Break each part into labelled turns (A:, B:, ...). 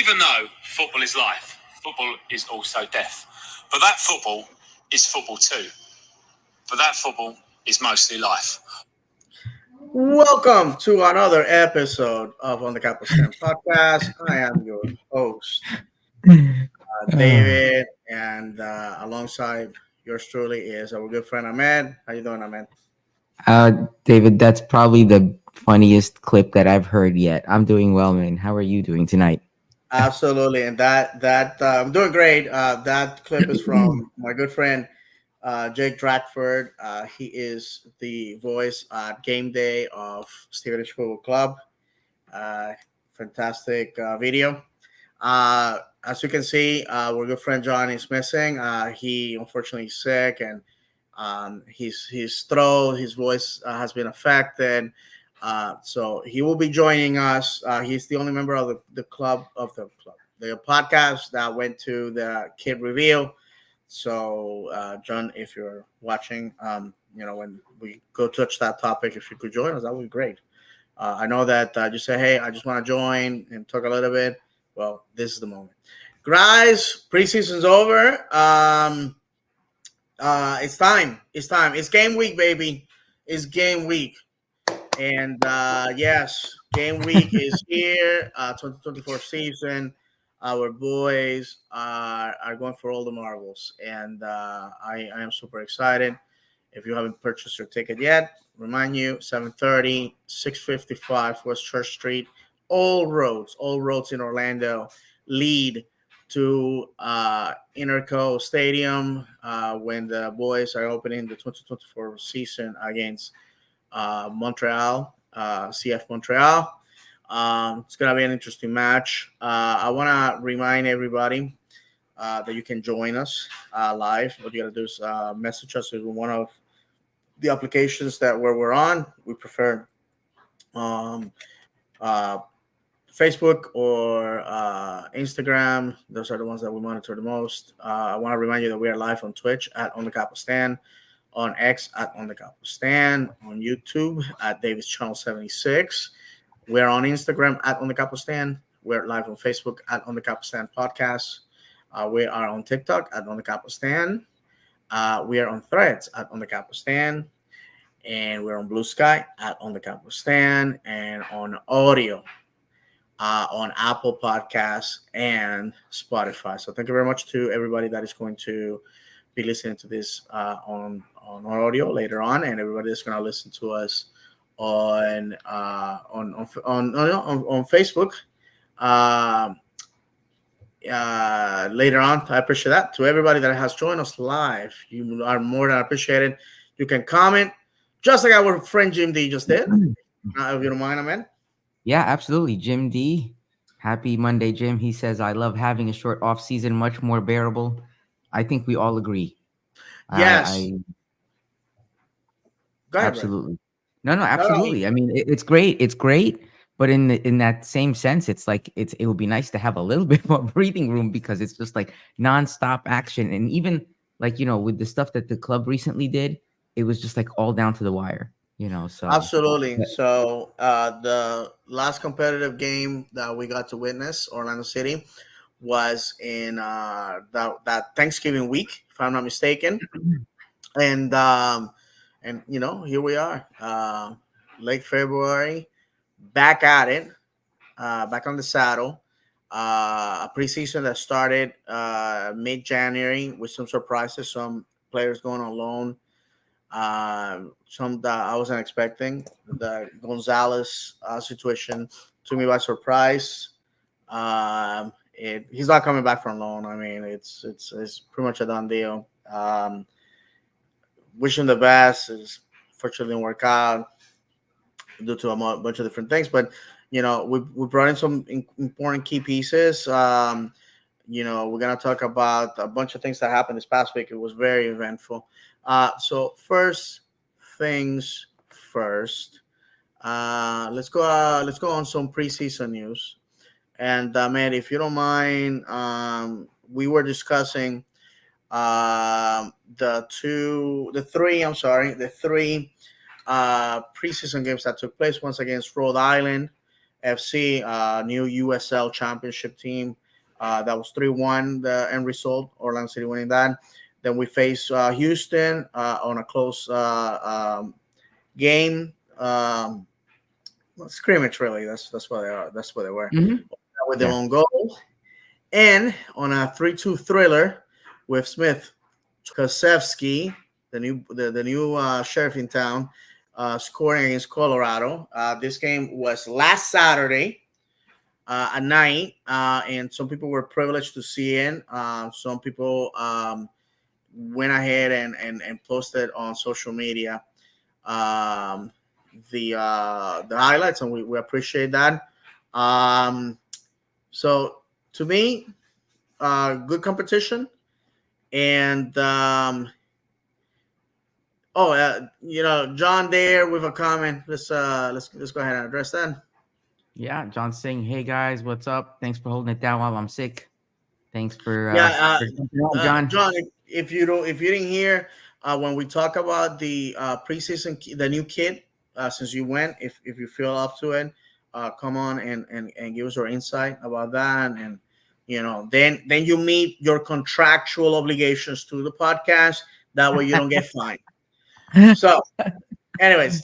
A: even though football is life, football is also death. But that football is football too. But that football is mostly life.
B: Welcome to another episode of On the Capo Stand Podcast. I am your host, David, and alongside yours truly is our good friend Ahmed. How you doing, Ahmed?
C: David, that's probably the funniest clip that I've heard yet. I'm doing well, man. How are you doing tonight?
B: Absolutely, and that I'm doing great. That clip is from my good friend Jake Dratford. He is the voice at Game Day of Stevenage Football Club. Uh, Fantastic video. As you can see, our good friend John is missing. He unfortunately is sick, and his throat, his voice has been affected. So he will be joining us. He's the only member of the podcast that went to the kid reveal. So, John, if you're watching, when we go touch that topic, if you could join us, that would be great. I know that you say, hey, I just want to join and talk a little bit. Well, this is the moment. Guys, preseason's over. It's time. It's time. It's game week, baby. It's game week. And yes, game week is here. 2024 season. Our boys are going for all the marbles. And I am super excited. If you haven't purchased your ticket yet, remind you, 7:30, 655 West Church Street. All roads in Orlando lead to Interco Stadium when the boys are opening the 2024 season against Montreal, CF Montreal. It's going to be an interesting match. I want to remind everybody that you can join us live. What you got to do is message us with one of the applications that where we're on. We prefer Facebook or Instagram. Those are the ones that we monitor the most. I want to remind you that we are live on Twitch at On the Capo Stand, on X at On the Capo Stand, on YouTube at Davis Channel 76. We're on Instagram at On the Capo Stand. We're live on Facebook at On the Capo Stand Podcast. We are on TikTok at On the Capo Stand. We are on Threads at On the Capo Stand. And we're on Blue Sky at On the Capo Stand, and on audio on Apple Podcasts and Spotify. So thank you very much to everybody that is going to be listening to this on audio later on, and everybody that's going to listen to us on Facebook later on. I appreciate that. To everybody that has joined us live, you are more than appreciated. You can comment just like our friend Jim D just did. If you don't mind, Amen.
C: Yeah, absolutely. Jim D. Happy Monday, Jim. He says, I love having a short off season, much more bearable. I think we all agree.
B: Yes.
C: Go ahead, absolutely. Bro. No, absolutely. No. I mean, it's great. It's great. But in that same sense, it's like it would be nice to have a little bit more breathing room, because it's just like nonstop action. And even like, with the stuff that the club recently did, it was just like all down to the wire, so
B: absolutely. So the last competitive game that we got to witness, Orlando City, was in that Thanksgiving week, if I'm not mistaken. And here we are, late February, back at it, back on the saddle. A preseason that started mid-January with some surprises, some players going on loan. Some that I wasn't expecting. The Gonzalez situation took me by surprise. He's not coming back from loan. I mean, it's pretty much a done deal. Wish him the best. Fortunately, didn't work out due to a bunch of different things. But we brought in some important key pieces. We're gonna talk about a bunch of things that happened this past week. It was very eventful. So first things first. Let's go on some preseason news. And man, if you don't mind, we were discussing the three preseason games that took place. Once against Rhode Island FC, new USL Championship team. That was 3-1 the end result. Orlando City winning that. Then we faced Houston on a close game. Scrimmage, really. That's what they are. That's what they were.
C: Mhm.
B: With the
C: Yeah.
B: own goal. And on a 3-2 thriller with Smith Kosevsky, the new sheriff in town, scoring against Colorado. This game was last Saturday at night, and some people were privileged to see it. Some people went ahead and posted on social media um, the highlights, and we appreciate that. Um, so to me, good competition, and John there with a comment. Let's go ahead and address that.
C: Yeah, John saying, "Hey guys, what's up? Thanks for holding it down while I'm sick. Thanks
B: Yeah,
C: for jumping on, John."
B: John, if you didn't hear when we talk about the preseason, the new kit, since you went, if you feel up to it, come on and give us your insight about that, and then you meet your contractual obligations to the podcast. That way you don't get fined. So, anyways,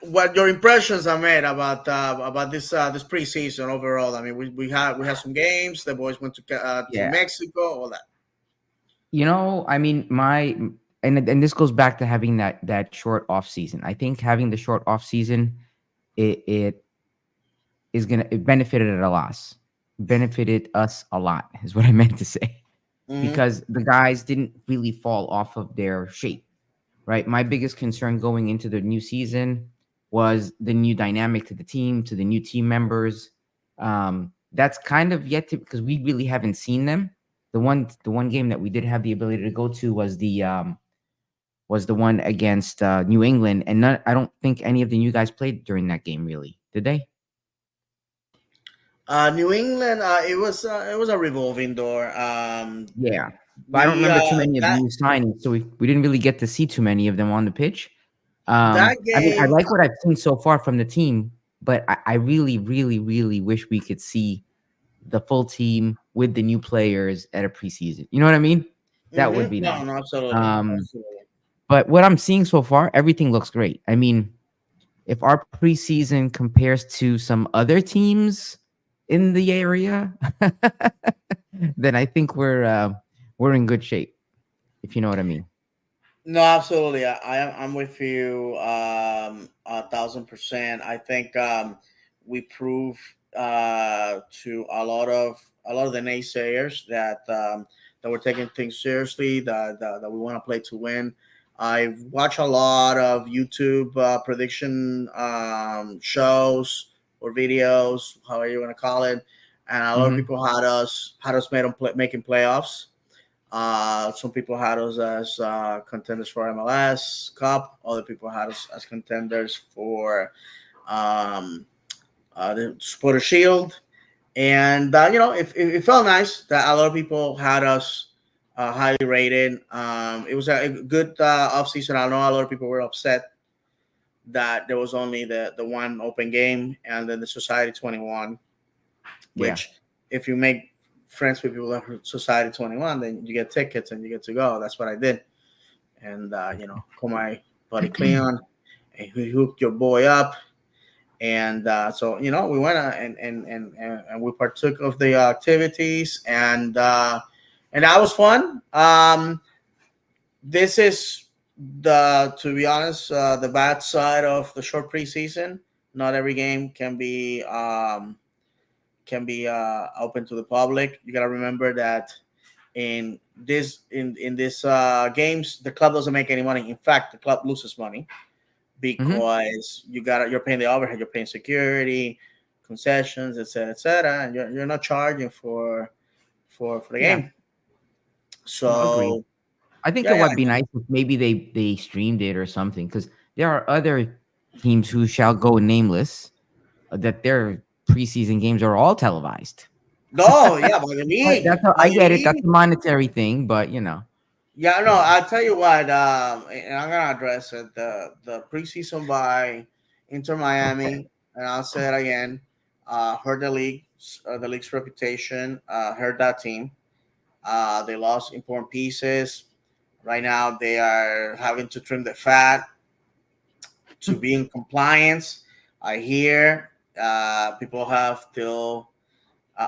B: what your impressions are made about this preseason overall? I mean, we had some games. The boys went to
C: Yeah.
B: Mexico, all that.
C: I mean, and this goes back to having that short off season. I think having the short off season, it it benefited at a loss, benefited us a lot, is what I meant to say,
B: Mm-hmm.
C: because the guys didn't really fall off of their shape, right? My biggest concern going into the new season was the new dynamic to the team, to the new team members. That's kind of yet to, because we really haven't seen them. The one game that we did have the ability to go to was the one against New England, and I don't think any of the new guys played during that game. Really, did they?
B: New England, it was a revolving door.
C: Yeah, but I don't
B: We
C: remember too many of the
B: that
C: new signings, so we didn't really get to see too many of them on the pitch.
B: that
C: I mean, I
B: game.
C: like what I've seen so far from the team, but I really, really, really wish we could see the full team with the new players at a preseason. You know what I mean? That would be
B: No,
C: nice.
B: no, absolutely,
C: Um,
B: absolutely.
C: but what I'm seeing so far, everything looks great. I mean, if our preseason compares to some other teams in the area, then I think we're in good shape, if you know what I mean.
B: No, absolutely. I'm with you 1,000%. I think we prove to a lot of the naysayers that we're taking things seriously, that we want to play to win. I've watched a lot of YouTube prediction shows or videos, however you want to call it, and a lot of
C: Hmm.
B: people had us making playoffs. Some people had us as contenders for MLS Cup. Other people had us as contenders for um, the Supporter Shield. And it felt nice that a lot of people had us highly rated. It was a good offseason. I know a lot of people were upset that there was only the one open game and then the Society 21,
C: Yeah.
B: which if you make friends with people at Society 21, then you get tickets and you get to go. That's what I did. And, call my buddy Cleon, and he hooked your boy up. And so, we went and we partook of the activities, and that was fun. This is to be honest, the bad side of the short preseason. Not every game can be open to the public. You got to remember that in this games, the club doesn't make any money. In fact, the club loses money
C: Hmm.
B: because you're paying the overhead, you're paying security, concessions, etc., and you're not charging for the
C: Yeah.
B: game.
C: No, agreed.
B: So
C: I think it
B: yeah,
C: would be nice if maybe they streamed it or something, because there are other teams who shall go nameless, that their preseason games are all televised.
B: no, yeah, by the
C: But
B: league,
C: that's how
B: by
C: I
B: the
C: get it. That's
B: league.
C: a monetary thing, but
B: Yeah, no,
C: you know.
B: I'll tell you what, and I'm gonna address it. The preseason by Inter
C: Okay.
B: Miami, and I'll say it again. hurt the league's reputation, hurt that team. They lost important pieces. Right now, they are having to trim the fat to be in compliance. I hear people have till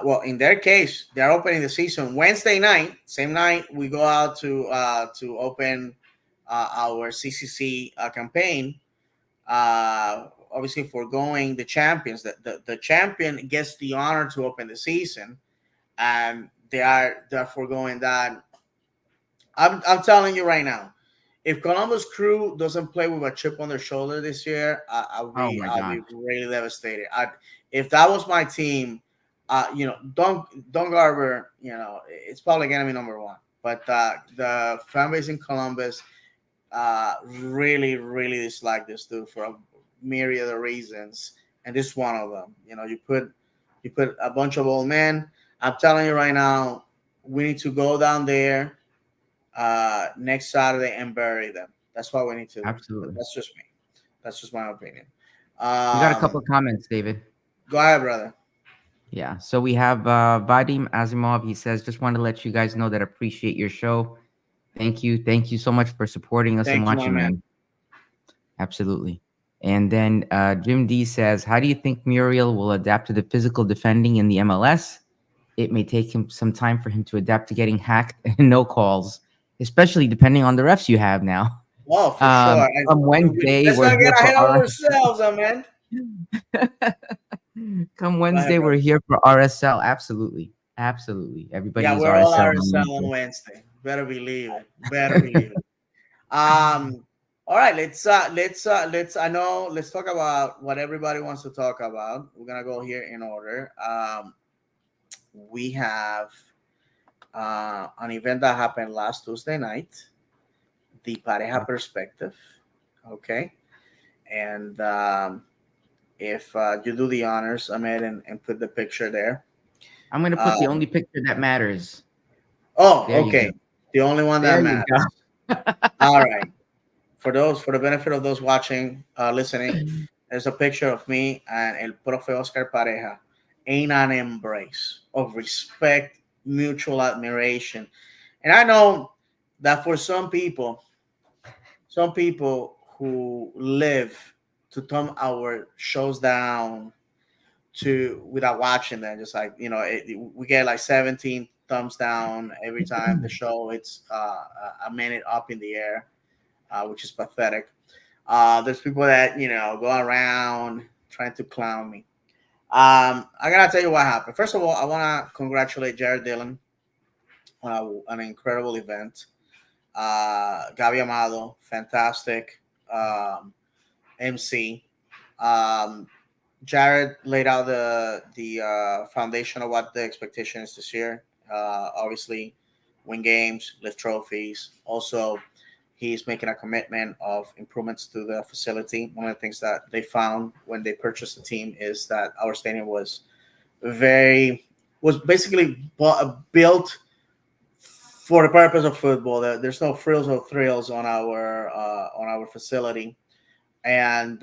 B: well, in their case, they're opening the season Wednesday night. Same night we go out to open our CCC campaign. Obviously, foregoing the champions. The champion gets the honor to open the season, and they're foregoing that. I'm telling you right now, if Columbus Crew doesn't play with a chip on their shoulder this year,
C: Oh my
B: I'll be
C: God.
B: really devastated. If that was my team, Don Garber, it's probably gonna be number one. But the fan base in Columbus really dislike this dude for a myriad of reasons, and this is one of them. You put a bunch of old men. I'm telling you right now, we need to go down there next Saturday and bury them. That's what we need to do. But
C: Absolutely.
B: that's just me. That's just my opinion.
C: We got a couple
B: Um,
C: of comments, David.
B: Go ahead, brother.
C: Yeah. So we have Vadim Asimov. He says, just want to let you guys know that I appreciate your show. Thank you. Thank you so much for supporting us and
B: Thank you, my
C: watching,
B: man.
C: man. Absolutely. And then Jim D says, how do you think Muriel will adapt to the physical defending in the MLS? It may take him some time for him to adapt to getting hacked and no calls, especially depending on the refs you have now.
B: Oh, for sure.
C: Come Wednesday,
B: Let's
C: we're
B: not
C: here
B: get
C: for
B: ahead of
C: our
B: ourselves, man.
C: Come
B: Go ahead,
C: Wednesday,
B: brother.
C: we're here for RSL. Absolutely. Absolutely. Everybody
B: Yeah,
C: is
B: we're all
C: RSL on
B: RSL on
C: Wednesday.
B: Wednesday. Better believe it. Better believe it. All right, let's I know let's talk about what everybody wants to talk about. We're gonna go here in order. We have an event that happened last Tuesday night, the Pareja Perspective. Okay. And if you do the honors, Ahmed, and put the picture there.
C: I'm going to put the
B: Um,
C: only picture that matters.
B: oh,
C: There you go.
B: okay. The only one that
C: There you
B: matters. All right. For the benefit of those watching, listening,
C: go.
B: there's a picture of me and El Profe Oscar Pareja in an embrace of respect, mutual admiration. And I know that for some people who live to thumb our shows down to without watching them, just like we get like 17 thumbs down every time the show it's a minute up in the air, which is pathetic. There's people that go around trying to clown me. I gotta tell you what happened. First of all, I want to congratulate Jared Dillon on an incredible event. Gabi Amado, fantastic MC. Um, Jared laid out the foundation of what the expectation is this year. Obviously, win games, lift trophies. Also, he's making a commitment of improvements to the facility. One of the things that they found when they purchased the team is that our stadium was basically built for the purpose of football. There's no frills or thrills on our facility, and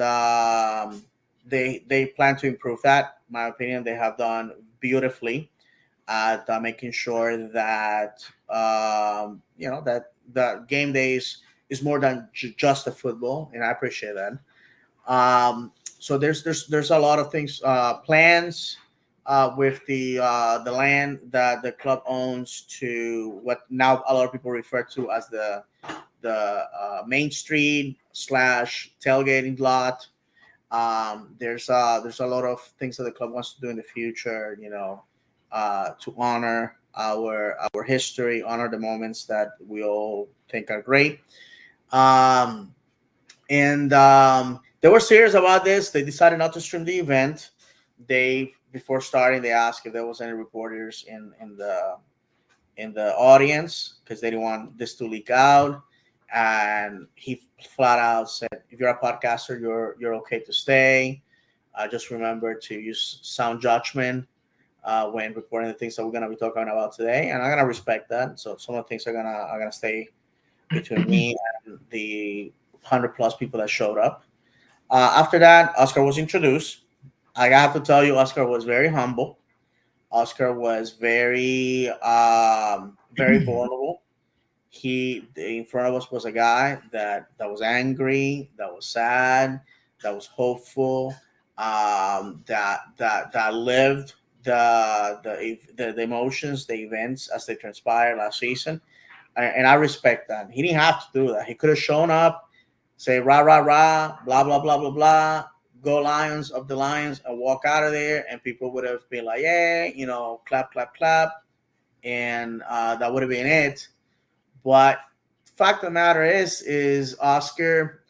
B: they plan to improve that. In my opinion, they have done beautifully at making sure that that the game days is more than just the football, and I appreciate that. So there's a lot of things plans with the land that the club owns to what now a lot of people refer to as the Main Street slash tailgating lot. There's a lot of things that the club wants to do in the future, to honor our history, honor the moments that we all think are great. Um, and they were serious about this. They decided not to stream the event. They before starting, they asked if there was any reporters in the audience because they didn't want this to leak out. And he flat out said, "If you're a podcaster, you're okay to stay. Just remember to use sound judgment when reporting the things that we're gonna be talking about today." And I'm gonna respect that. So some of the things are gonna stay between me and the 100 plus people that showed up. After that, Oscar was introduced. I have to tell you, Oscar was very humble. Oscar was very vulnerable. He in front of us was a guy that was angry, that was sad, that was hopeful, that lived the emotions, the events as they transpired last season, and I respect that. He didn't have to do that. He could have shown up, say rah rah rah, blah blah blah blah blah, go Lions of the Lions, and walk out of there, and people would have been like, yeah, clap clap clap, and that would have been it. But fact of the matter is Oscar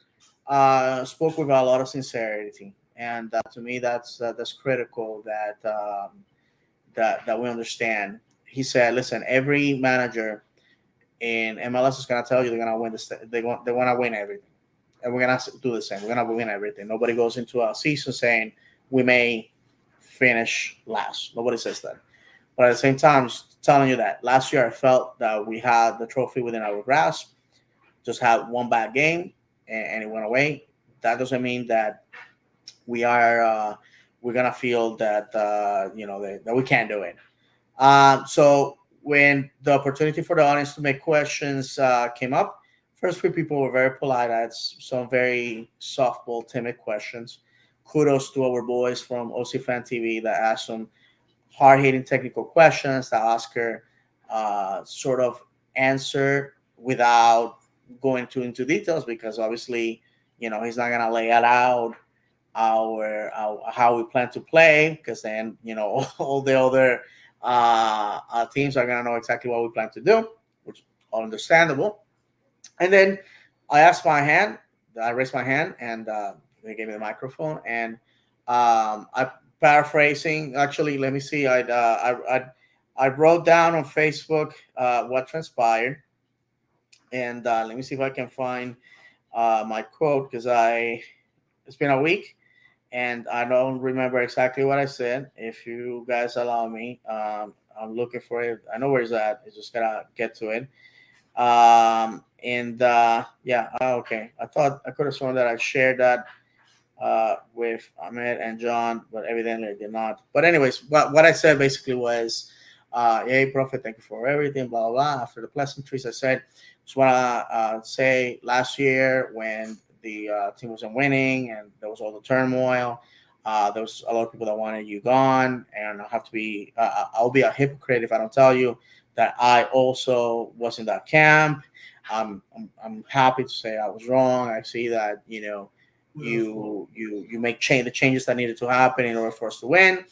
B: spoke with a lot of sincerity, and to me, that's critical that we understand. He said, "Listen, every manager in MLS is gonna tell you they're gonna win this. They want to win everything, and we're gonna do the same. We're gonna win everything. Nobody goes into a season saying we may finish last. Nobody says that. But at the same time, just telling you that last year I felt that we had the trophy within our grasp. Just had one bad game and it went away. That doesn't mean that we are we're gonna feel that that we can't do it. So when the opportunity for the audience to make questions came up, first few people were very polite. I had some very softball, timid questions. Kudos to our boys from OC Fan TV that asked some hard-hitting technical questions that Oscar sort of answered without going too into details because obviously, he's not gonna lay it out our how we plan to play because then all the other teams are gonna know exactly what we plan to do, which is all understandable. And then I raised my hand, and they gave me the microphone, and I paraphrasing. Actually, let me see. I wrote down on Facebook what transpired, and let me see if I can find my quote because it's been a week and I don't remember exactly what I said. If you guys allow me, I'm looking for it. I know where it's at. I just gotta get to it. And yeah, okay. I thought I could have sworn that I shared that with Ahmed and John, but evidently I did not. But anyways, what I said basically was, "Hey, Prophet, thank you for everything." Blah blah blah. After the pleasantries, I said, "Just want to say, last year when the team wasn't winning and there was all the turmoil." There was a lot of people that wanted you gone, and I'll be a hypocrite if I don't tell you that I also was in that camp. I'm happy to say I was wrong. I see that you make the changes that needed to happen in order for us to win,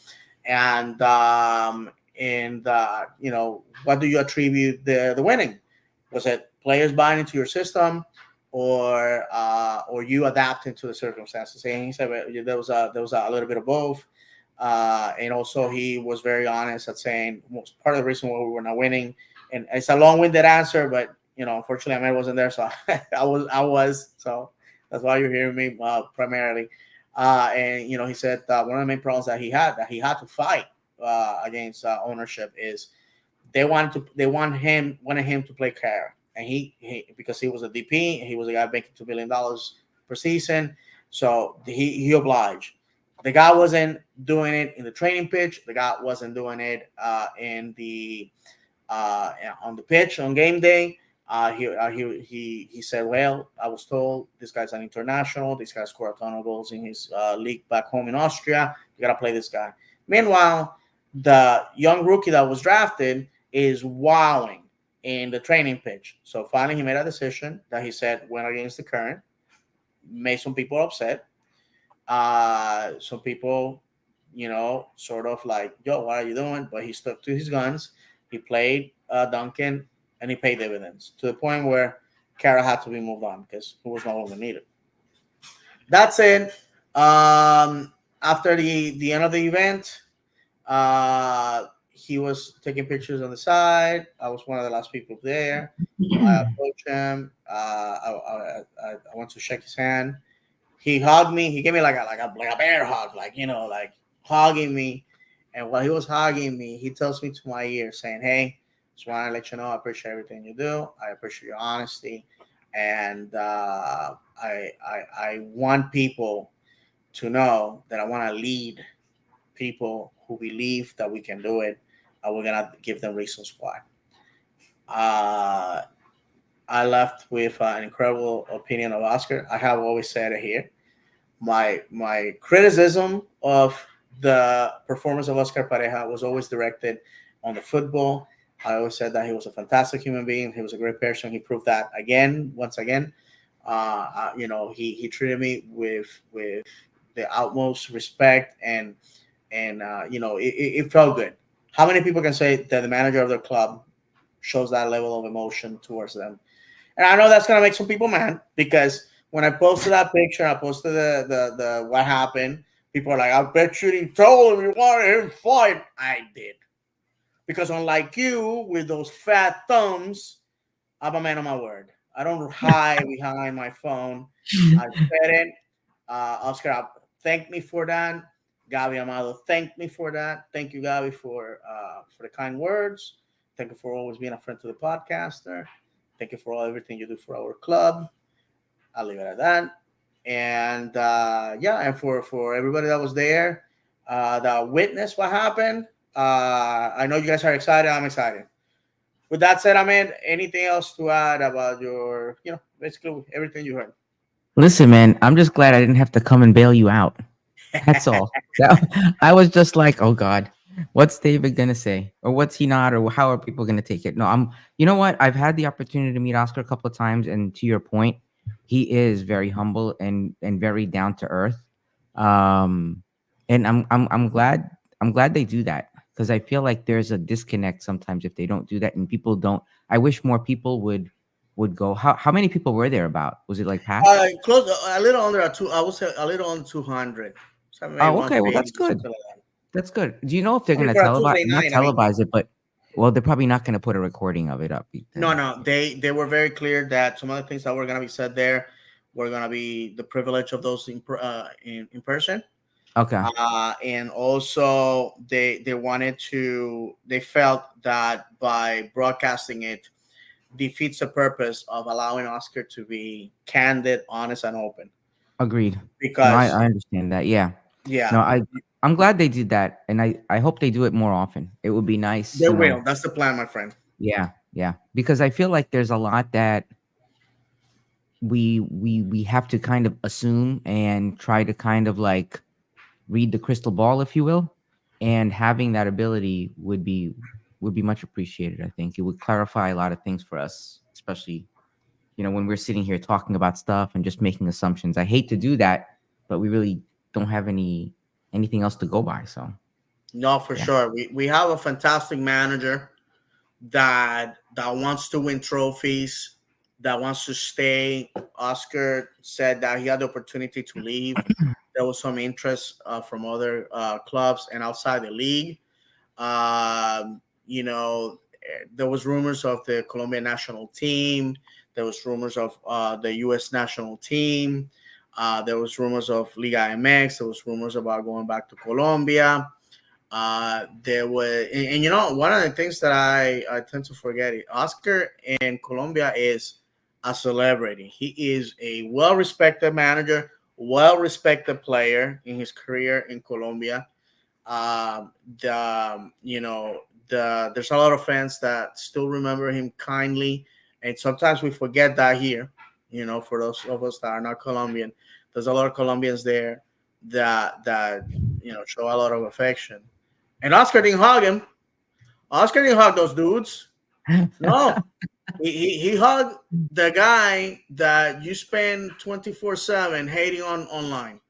B: and what do you attribute the winning? Was it players buying into your system, or you adapting to the circumstances? And he said there was a little bit of both. And also he was very honest at saying part of the reason why we were not winning, and it's a long-winded answer, but unfortunately Ahmed wasn't there, so I was so that's why you're hearing me primarily. And he said one of the main problems that he had to fight against ownership is wanted him to play Kara, and he because he was a DP, he was a guy making $2 million per season, so he obliged. The guy wasn't doing it in the training pitch. The guy wasn't doing it in the on the pitch on game day. He said, "Well, I was told this guy's an international. This guy scored a ton of goals in his league back home in Austria. You gotta play this guy." Meanwhile, the young rookie that was drafted is wowing in the training pitch. So finally, he made a decision that he said went against the current, made some people upset. Some people, sort of like, "Yo, what are you doing?" But he stuck to his guns. He played Duncan, and he paid dividends to the point where Kara had to be moved on because he was no longer needed. That's it. After the end of the event, he was taking pictures on the side. I was one of the last people there. I approached him. I went to shake his hand. He hugged me. He gave me like a bear hug, like hugging me. And while he was hugging me, he tells me to my ear, saying, "Hey, just want to let you know I appreciate everything you do. I appreciate your honesty, and I want people to know that I want to lead people who believe that we can do it, and we're gonna give them reasons why. Uh, I left with an incredible opinion of Oscar. I have always said it here. My criticism of the performance of Oscar Pareja was always directed on the football. I always said that he was a fantastic human being. He was a great person. He proved that again, once again. He treated me with the utmost respect, and it felt good. How many people can say that the manager of their club shows that level of emotion towards them? And I know that's gonna make some people mad because when I posted that picture, I posted the what happened. People are like, "I bet you didn't tell him you wanted him to fight." I did because unlike you with those fat thumbs, I'm a man of my word. I don't hide behind my phone. I said it. Oscar thanked me for that. Gabi Amado thanked me for that. Thank you, Gabi, for the kind words. Thank you for always being a friend to the podcaster. Thank you for everything you do for our club. I'll leave it at that. And and for everybody that was there, that witnessed what happened. I know you guys are excited. I'm excited. With that said, I mean, anything else to add about your, basically everything you heard?
C: Listen, man, I'm just glad I didn't have to come and bail you out. That's all. I was just like, oh God, what's David gonna say, or what's he not, or how are people gonna take it? No, I'm. You know what? I've had the opportunity to meet Oscar a couple of times, and to your point, he is very humble and very down to earth. Um, and I'm glad they do that because I feel like there's a disconnect sometimes if they don't do that, and people don't. I wish more people would go. How many people were there? About was it like packed?
B: Close a little under a two. I would say a little under 200. So maybe
C: Oh, okay. Well,
B: 180,
C: that's good.
B: something like that.
C: That's good. Do you know if they're
B: I mean,
C: gonna
B: for a
C: televise,
B: Tuesday
C: not
B: night, I mean,
C: televise it, but well, they're probably not gonna put a recording of it up.
B: no, no, they were very clear that some of the things that were gonna be said there were gonna be the privilege of those in person.
C: Okay,
B: And also they felt that by broadcasting it defeats the purpose of allowing Oscar to be candid, honest, and open.
C: agreed. No, I,
B: Because
C: I understand that. Yeah. No,
B: yeah,
C: I'm glad they did that, and I hope they do it more often. It would be nice,
B: they will. That's the plan, my friend.
C: Yeah, yeah, because I feel like there's a lot that we have to kind of assume and try to kind of like read the crystal ball, if you will, and having that ability would be much appreciated. I think it would clarify a lot of things for us, especially when we're sitting here talking about stuff and just making assumptions. I hate to do that, but we really don't have anything else to go by. So
B: No, for
C: yeah,
B: sure. We have a fantastic manager that wants to win trophies, that wants to stay. Oscar said that he had the opportunity to leave. There was some interest from other clubs and outside the league. There was rumors of the Colombian national team. There was rumors of the U.S. national team. There was rumors of Liga MX. There was rumors about going back to Colombia. There was, one of the things that I tend to forget is Oscar in Colombia is a celebrity. He is a well-respected manager, well-respected player in his career in Colombia. There's a lot of fans that still remember him kindly, and sometimes we forget that here. For those of us that are not Colombian, there's a lot of Colombians there that show a lot of affection. And Oscar didn't hug him. Oscar didn't hug those dudes. No, he hugged the guy that you spend 24/7 hating on online.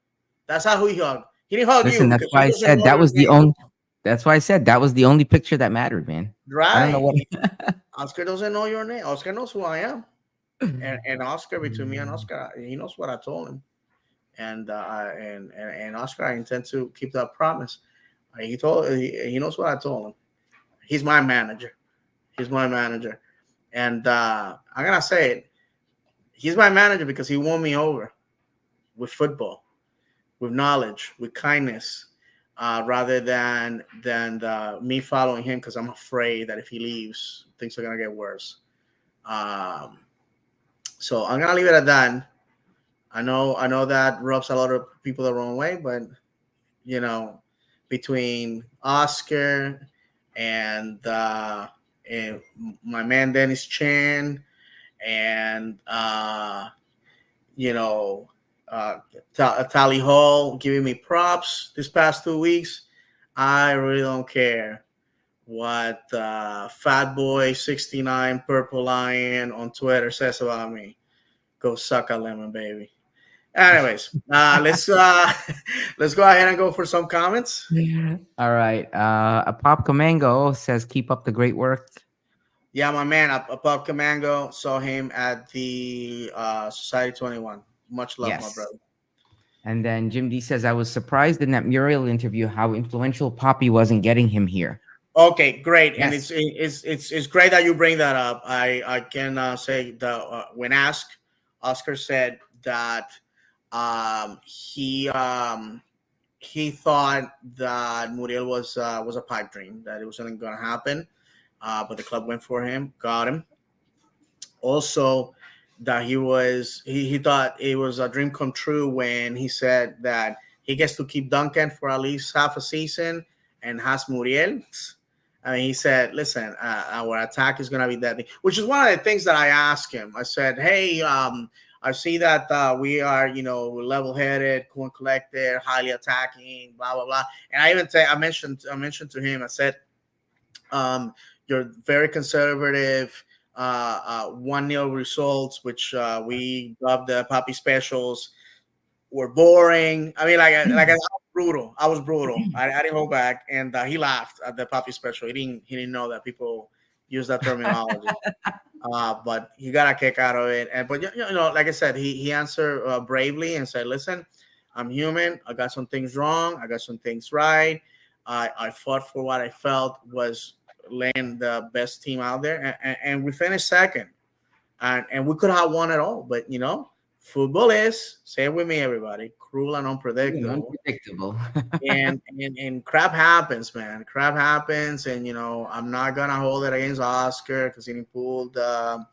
B: That's how he hugged. He didn't hug you
C: listen, that's
B: because
C: why
B: he
C: I
B: doesn't
C: said
B: know
C: that
B: your
C: was the
B: name.
C: only. That's why I said that was the only picture that mattered, man. I don't know
B: Right.
C: what.
B: Oscar doesn't know your name. Oscar knows who I am. And Oscar, between me and Oscar, he knows what I told him. And Oscar, I intend to keep that promise. He knows what I told him. He's my manager. He's my manager. And I'm gonna say it. He's my manager because he won me over with football, with knowledge, with kindness, rather than me following him because I'm afraid that if he leaves, things are gonna get worse. Um, so I'm gonna leave it at that. I know that rubs a lot of people the wrong way, but you know, between Oscar and my man Dennis Chan and you know Tally Hall giving me props this past 2 weeks. I really don't care what Fat Boy 69 Purple Lion on Twitter says about me. Go suck a lemon, baby. Anyways, let's go ahead and go for some comments.
C: All right. A Pop Camango says, keep up the great work.
B: Yeah, my man, Pop Camango, saw him at the Society 21. Much love, my
C: Yes.
B: brother.
C: And then Jim D says, I was surprised in that Muriel interview how influential Poppy was in getting him here.
B: Okay, great, and
C: Yes.
B: it's great that you bring that up. I can say that when asked, Oscar said that he thought that Muriel was a pipe dream, that it wasn't going to happen, but the club went for him, got him. Also, that he thought it was a dream come true when he said that he gets to keep Duncan for at least half a season and has Muriel. I mean, he said, "Listen, our attack is going to be deadly," which is one of the things that I asked him. I said, "Hey, I see that we are, level-headed, cool and collected, highly attacking, blah blah blah." And I mentioned to him, I said, "You're very conservative." 1-0 results, which we dubbed the Poppy Specials, were boring. I mean, I was brutal. I was brutal. I didn't hold back, and he laughed at the Poppy Special. He didn't know that people use that terminology. But he got a kick out of it. And but like I said, he answered bravely and said, "Listen, I'm human. I got some things wrong. I got some things right. I fought for what I felt was laying the best team out there, and we finished second. And we could have won it all, but football is, say it with me, everybody, cruel and unpredictable."
C: Unpredictable.
B: And crap happens, man. Crap happens, and I'm not gonna hold it against Oscar because he didn't pull the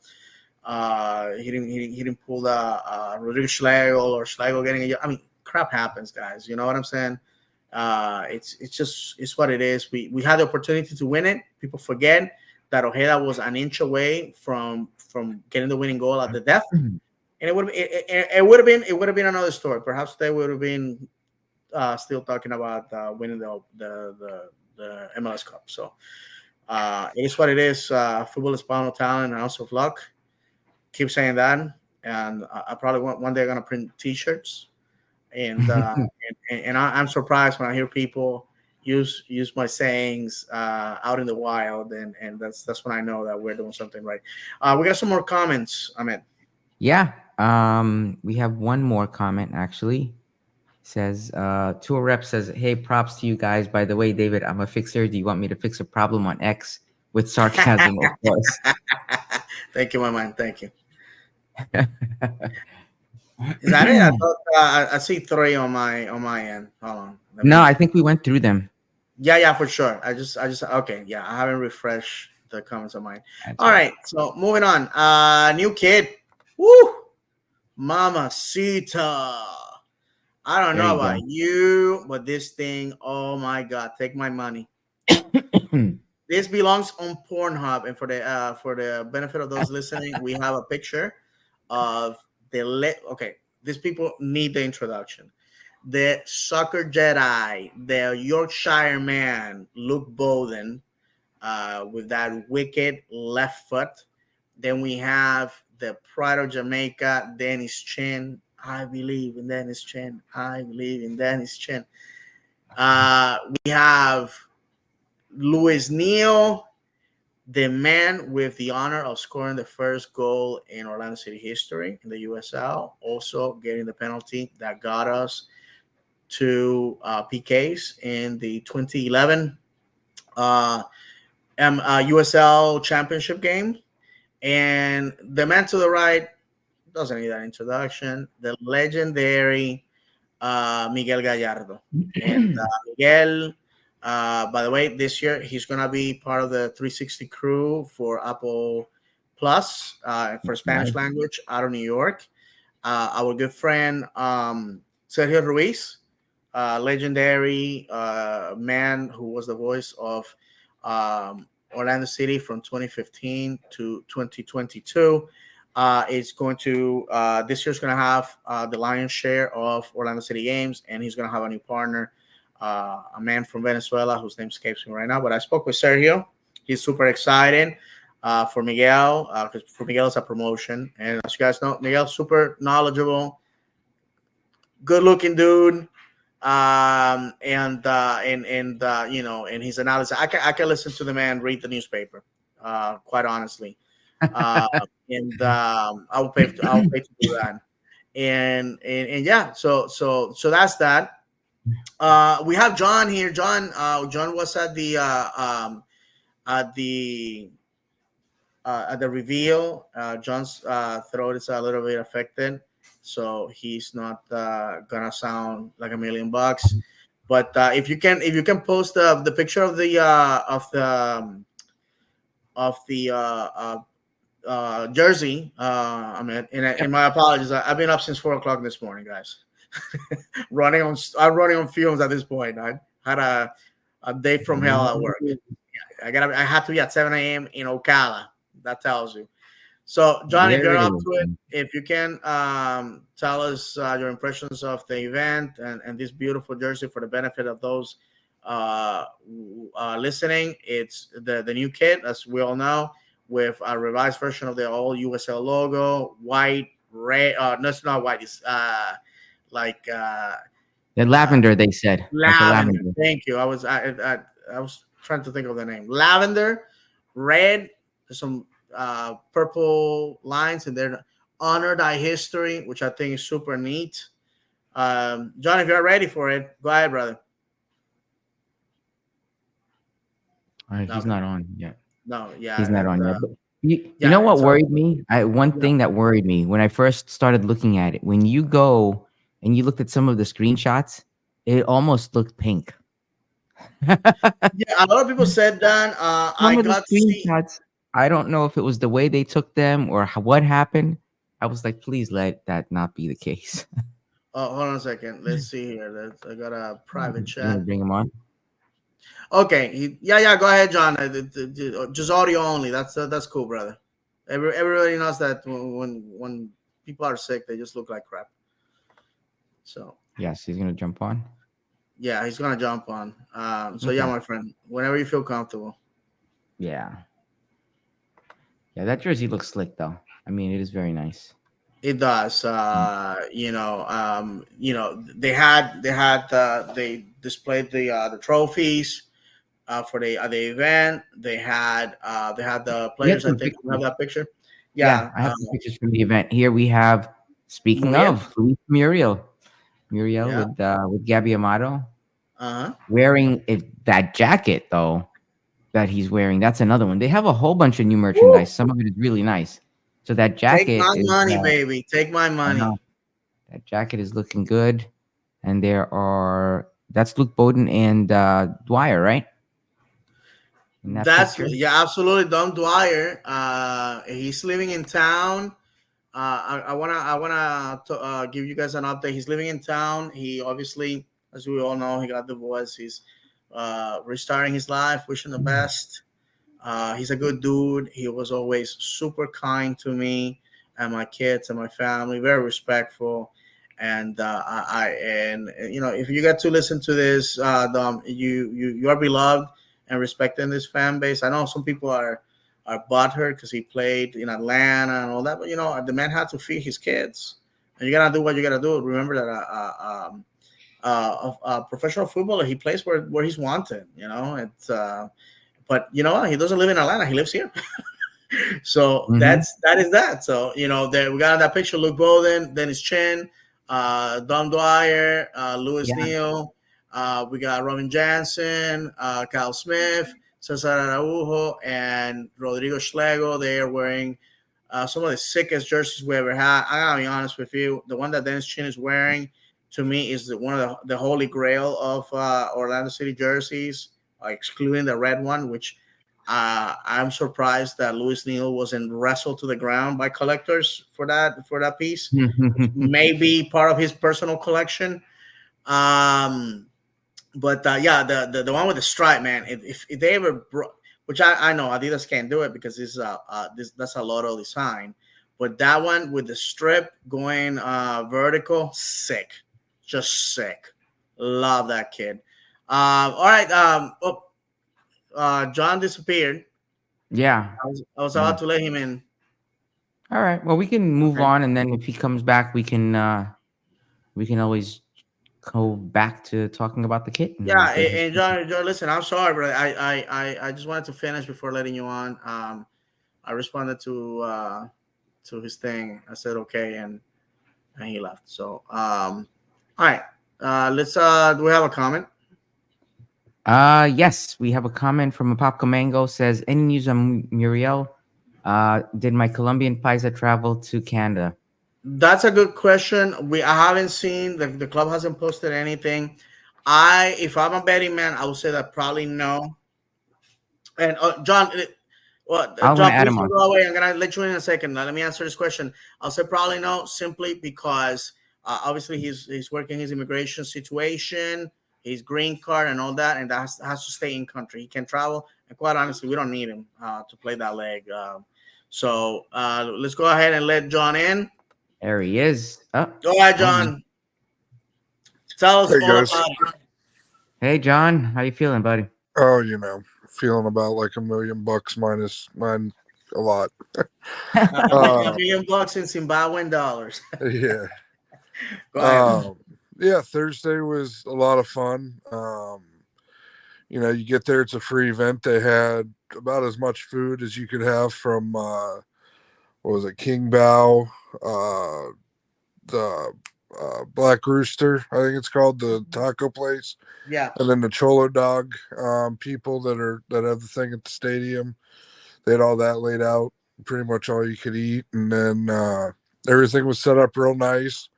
B: he didn't pull the Rodrigo Schlegel or Schlegel getting a. I mean, crap happens, guys. You know what I'm saying? It's what it is. We had the opportunity to win it. People forget that Ojeda was an inch away from getting the winning goal at the death, and it would have been another story. Perhaps they would have been still talking about winning the MLS Cup. So it is what it is. Football is pound of talent and also of luck. Keep saying that, and I probably one day gonna print T-shirts. And I'm surprised when I hear people use my sayings out in the wild, and that's when I know that we're doing something right. We got some more comments, Ahmed.
C: Yeah. We have one more comment actually. Says Tour Rep says, "Hey, props to you guys. By the way, David, I'm a fixer. Do you want me to fix a problem on X?" With sarcasm, of course.
B: Thank you, my man. Thank you. Is that it? I thought I see three on my end. Hold on.
C: No, I think we went through them.
B: Yeah, for sure. I just okay. Yeah, I haven't refreshed the comments on mine.
C: That's
B: All right. So moving on. New kid. Woo, Mamacita. I don't
C: There
B: know
C: you
B: about
C: go.
B: you, but this thing, oh my God, take my money.
C: Hmm.
B: This belongs on Pornhub, and for the benefit of those listening, we have a picture of okay, these people need the introduction. The soccer Jedi, the Yorkshire man, Luke Bowden, with that wicked left foot. Then we have the pride of Jamaica, Dennis Chin. I believe in Dennis Chin. I believe in Dennis Chin. We have Luis Neal, the man with the honor of scoring the first goal in Orlando City history in the USL, also getting the penalty that got us to PKs in the 2011 USL Championship game. And the man to the right doesn't need that introduction. The legendary Miguel Gallardo. And Miguel, by the way, this year he's going to be part of the 360 crew for Apple Plus for Spanish
C: Nice.
B: language out of New York. Our good friend Sergio Ruiz legendary man who was the voice of Orlando City from 2015 to 2022. Is going to this year's going to have the lion's share of Orlando City games, and he's going to have a new partner, a man from Venezuela whose name escapes me right now. But I spoke with Sergio. He's super excited for Miguel because for Miguel it's a promotion, and as you guys know, Miguel's super knowledgeable, good-looking dude. You know, and his analysis, I can listen to the man read the newspaper, quite honestly. uh, I will pay to do that. And yeah, so that's that. We have John here. John was at the at the reveal. John's throat is a little bit affected, so he's not gonna sound like $1,000,000. But if you can post the picture of the jersey. I mean, and my apologies. I've been up since 4 o'clock this morning, guys. I'm running on fumes at this point. I had a day from hell at work. I had to be at 7 a.m. in Ocala. That tells you. So, John, if you're up to it, if you can tell us your impressions of the event and this beautiful jersey for the benefit of those listening. It's the new kit, as we all know, with a revised version of the old USL logo, white, red. No, it's not white. It's like
C: the lavender. They said
B: lavender. Thank you. I was trying to think of the name. Lavender, red. There's some purple lines, and they're honor thy history, which I think is super neat. John, if you're ready for it, go ahead, brother.
C: He's not on yet.
B: No, yeah,
C: he's not on yet. But you know what worried me? One thing that worried me when I first started looking at it, when you go and you looked at some of the screenshots, it almost looked pink.
B: Yeah, a lot of people said that. I got
C: screenshots. I don't know if it was the way they took them or what happened. I was like, please let that not be the case.
B: Hold on a second. Let's see here. I got a private chat.
C: Bring him on.
B: Okay. Yeah. Go ahead, John. Just audio only. That's cool, brother. Everybody knows that when people are sick, they just look like crap. So.
C: Yes, he's gonna jump on.
B: Yeah, he's gonna jump on. So yeah, my friend, whenever you feel comfortable.
C: Yeah. Yeah, that jersey looks slick though. I mean, it is very nice.
B: It does. They displayed the trophies for the event. They had the players. I think we have that picture. Yeah,
C: I have the pictures from the event. Here we have. Speaking of Luis Muriel with Gabby Amato, wearing that jacket though. That he's wearing. That's another one. They have a whole bunch of new merchandise. Woo! Some of it is really nice. So that jacket.
B: Take my money, baby. Take my money.
C: That jacket is looking good. And that's Luke Bowden and Dwyer, right?
B: Absolutely. Don Dwyer. He's living in town. I wanna give you guys an update. He's living in town. He obviously, as we all know, he got divorced. He's restarting his life, wishing the best. He's a good dude. He was always super kind to me and my kids and my family, very respectful. And if you get to listen to this, you are beloved and respected in this fan base. I know some people are butthurt because he played in Atlanta and all that, but the man had to feed his kids, and you gotta do what you gotta do. Remember that a professional footballer, he plays where he's wanted. It's but he doesn't live in Atlanta, he lives here. So that is that. So we got that picture: Luke Bowden, Dennis Chen, Don Dwyer, Louis Neal, we got Robin Jansen, Kyle Smith, Cesar Araujo, and Rodrigo Schlegel. They are wearing some of the sickest jerseys we ever had. I gotta be honest with you, the one that Dennis Chen is wearing, to me, is one of the holy grail of Orlando City jerseys, excluding the red one, which I'm surprised that Louis Neal wasn't wrestled to the ground by collectors for that piece. Maybe part of his personal collection. Um, but yeah, the one with the stripe, man. If they ever which I know Adidas can't do it because this that's a Lotto design, but that one with the strip going vertical, sick, just sick. Love that kid. All right. John disappeared.
C: Yeah.
B: I was
C: Yeah.
B: about to let him in.
C: All right. Well, we can move
B: Okay.
C: on, and then if he comes back, we can always go back to talking about the kit
B: Yeah,
C: and get his.
B: and John, listen, I'm sorry, but I just wanted to finish before letting you on. I responded to his thing. I said okay, and he left. So, all right, let's. Do we have a comment?
C: Yes, we have a comment from a Popka Mango says, any news on Muriel? Did my Colombian paisa travel to Canada?
B: That's a good question. I haven't seen the club hasn't posted anything. If I'm a betting man, I would say that probably no. And John, well,
C: I'm gonna
B: John,
C: add
B: please
C: him
B: don't
C: on.
B: go away. I'm gonna let you in a second. Now, let me answer this question. I'll say probably no, simply because obviously he's working his immigration situation, his green card, and all that, and that has to stay in country. He can travel, and quite honestly, we don't need him to play that leg. So let's go ahead and let John in.
C: There he is. Oh,
B: Go ahead,
C: hold on.
B: John. Tell us
D: Hey
B: all
D: guys.
B: about it.
C: Hey, John, how you feeling, buddy?
D: Oh, feeling about like $1 million minus mine a lot.
B: A
D: Uh,
B: million bucks in Zimbabwean dollars.
D: yeah.
B: Go ahead.
D: Yeah, Thursday was a lot of fun. You get there, it's a free event. They had about as much food as you could have from what was it, King Bao, the Black Rooster, I think it's called, the taco place.
B: Yeah.
D: And then the Cholo Dog people that have the thing at the stadium. They had all that laid out, pretty much all you could eat, and then everything was set up real nice.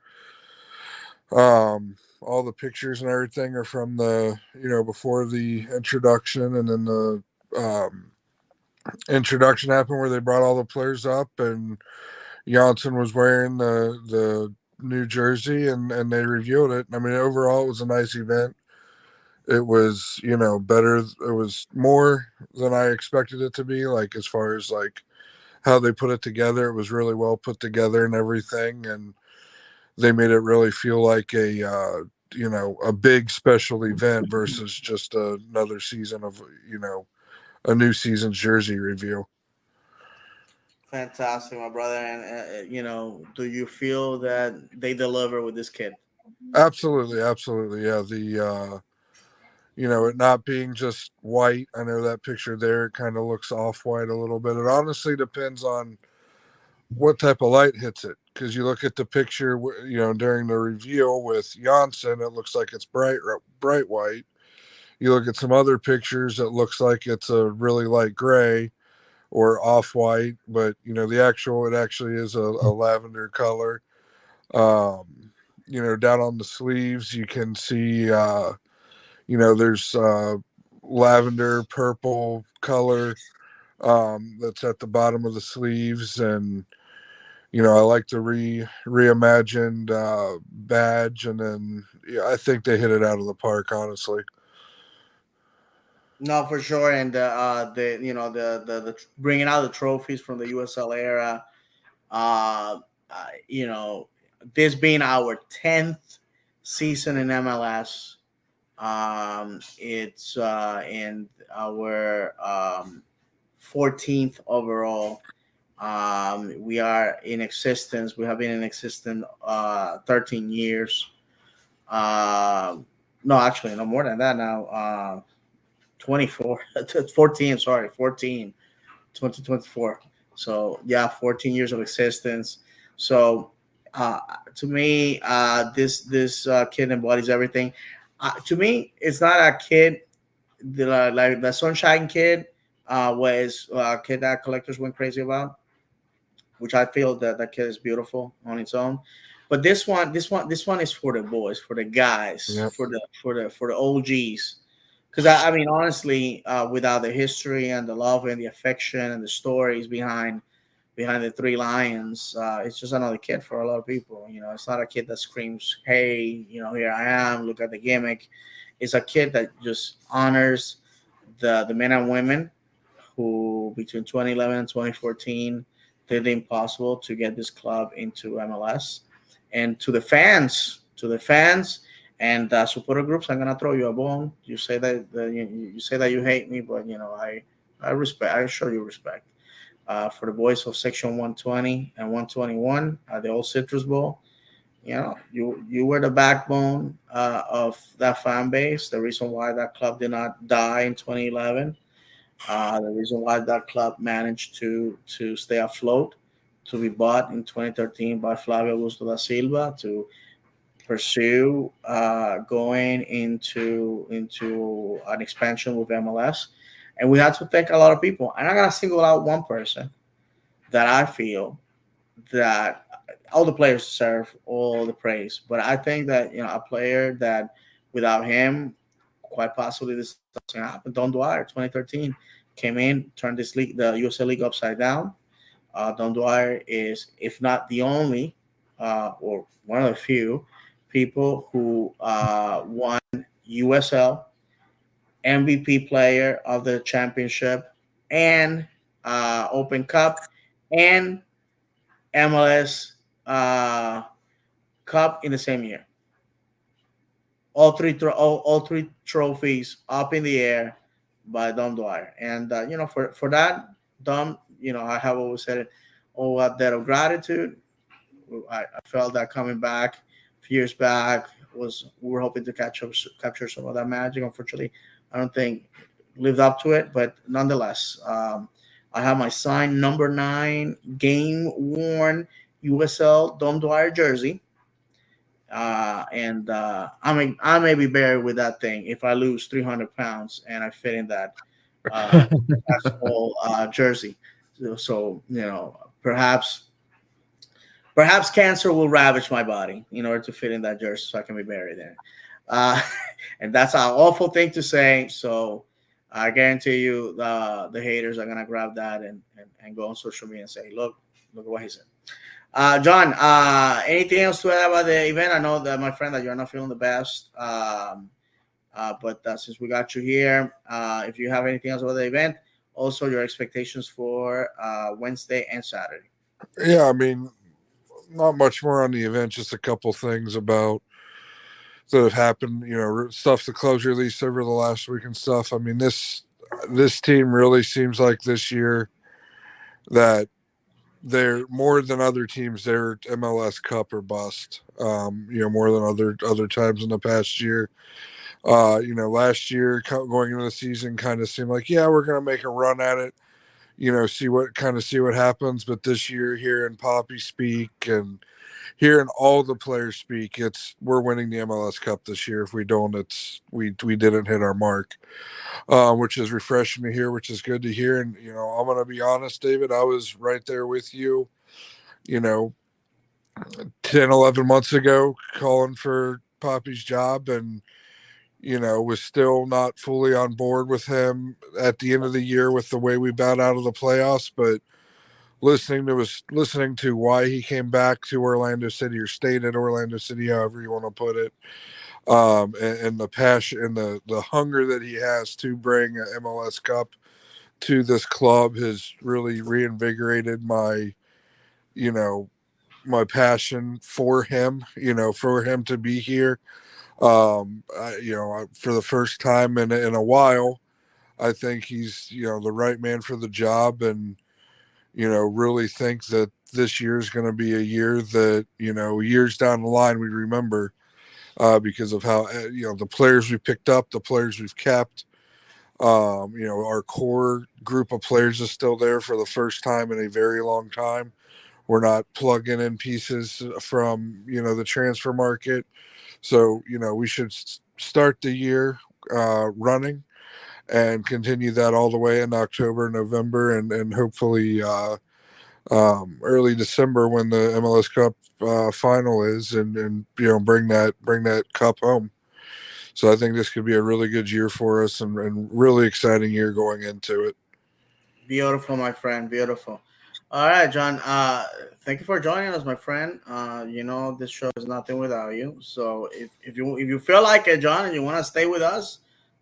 D: All the pictures and everything are from the before the introduction, and then the introduction happened where they brought all the players up, and Janssen was wearing the new jersey, and they revealed it. I mean, overall, it was a nice event. It was better. It was more than I expected it to be, like as far as like how they put it together. It was really well put together and everything, and they made it really feel like a big special event versus just another season of a new season's jersey review.
B: Fantastic, my brother. And do you feel that they deliver with this kid?
D: Absolutely, absolutely, yeah. The it not being just white. I know that picture there kind of looks off white a little bit. It honestly depends on what type of light hits it, because you look at the picture during the reveal with Janssen, it looks like it's bright white. You look at some other pictures, it looks like it's a really light gray or off white, but it actually is a lavender color. Down on the sleeves you can see there's lavender purple color that's at the bottom of the sleeves, and I like the reimagined badge, and then I think they hit it out of the park, honestly.
B: No, for sure. And the bringing out the trophies from the USL era. Uh, you know, this being our 10th season in MLS. It's in our 14th overall. We are in existence. We have been in existence 13 years. No, actually, no more than that now. 24, 14, sorry, 14, 2024. So, yeah, 14 years of existence. So, to me, this kid embodies everything. To me, it's not a kid like the Sunshine Kid was a kid that collectors went crazy about, which I feel that that kid is beautiful on its own. But this one is for the boys, for the guys,
D: Yep.
B: for the OGs. Because I mean, honestly, without the history and the love and the affection and the stories behind behind the three lions. It's just another kid for a lot of people. It's not a kid that screams, "Hey, here I am. Look at the gimmick." It's a kid that just honors the men and women who between 2011 and 2014 did the impossible to get this club into MLS, and to the fans and supporter groups. I'm gonna throw you a bone. You say you say that you hate me, but I show you respect. For the boys of Section 120 and 121, the old Citrus Bowl. You were the backbone of that fan base. The reason why that club did not die in 2011. The reason why that club managed to stay afloat, to be bought in 2013 by Flavio Augusto da Silva, to pursue going into an expansion with MLS. And we had to thank a lot of people. And I'm gonna single out one person that I feel that all the players deserve all the praise. But I think that a player that without him, quite possibly this doesn't happen. Don Dwyer, 2013, came in, turned the USL League upside down. Don Dwyer is, if not the only, or one of the few people who won USL MVP player of the championship and Open Cup and MLS Cup in the same year. All three trophies up in the air by Don Dwyer, and for that, Dom, I have always said it. Oh, a debt of gratitude. I felt that coming back a few years back was we were hoping to capture some of that magic. Unfortunately, I don't think lived up to it, but nonetheless, I have my signed number 9 game worn USL Dom Dwyer jersey. And I may be buried with that thing if I lose 300 pounds and I fit in that small jersey. So perhaps cancer will ravage my body in order to fit in that jersey so I can be buried there. Uh, and that's an awful thing to say. So I guarantee you the haters are gonna grab that and go on social media and say, look at what he said. John, anything else to add about the event? I know that, my friend, that you're not feeling the best. But since we got you here, if you have anything else about the event, also your expectations for Wednesday and Saturday.
D: Yeah, I mean, not much more on the event, just a couple things about that have happened, stuff the clubs released over the last week and stuff. I mean, this team really seems like this year that they're more than other teams. They're MLS Cup or bust. More than other times in the past year. Last year going into the season kind of seemed like, yeah, we're gonna make a run at it. See what happens. But this year, hearing Poppy speak and hearing all the players speak, we're winning the MLS Cup this year. If we don't, we didn't hit our mark, which is refreshing to hear, which is good to hear. And I'm gonna be honest, David, I was right there with you. 10, 11 months ago, calling for Poppy's job, and was still not fully on board with him at the end of the year with the way we bowed out of the playoffs. But listening to why he came back to Orlando City, or stayed at Orlando City, however you want to put it, and the passion and the hunger that he has to bring an MLS Cup to this club has really reinvigorated my passion for him, for him to be here. For the first time in a while, I think he's, the right man for the job, and, really think that this year is going to be a year that, years down the line we remember, because of how, the players we picked up, the players we've kept. Our core group of players is still there for the first time in a very long time. We're not plugging in pieces from, the transfer market. So, we should start the year running and continue that all the way in October, November, and hopefully early December when the MLS Cup final is, and bring that cup home. So I think this could be a really good year for us, and really exciting year going into it.
B: Beautiful, my friend. Beautiful. All right, John. Thank you for joining us, my friend. This show is nothing without you. So if you feel like it, John, and you want to stay with us,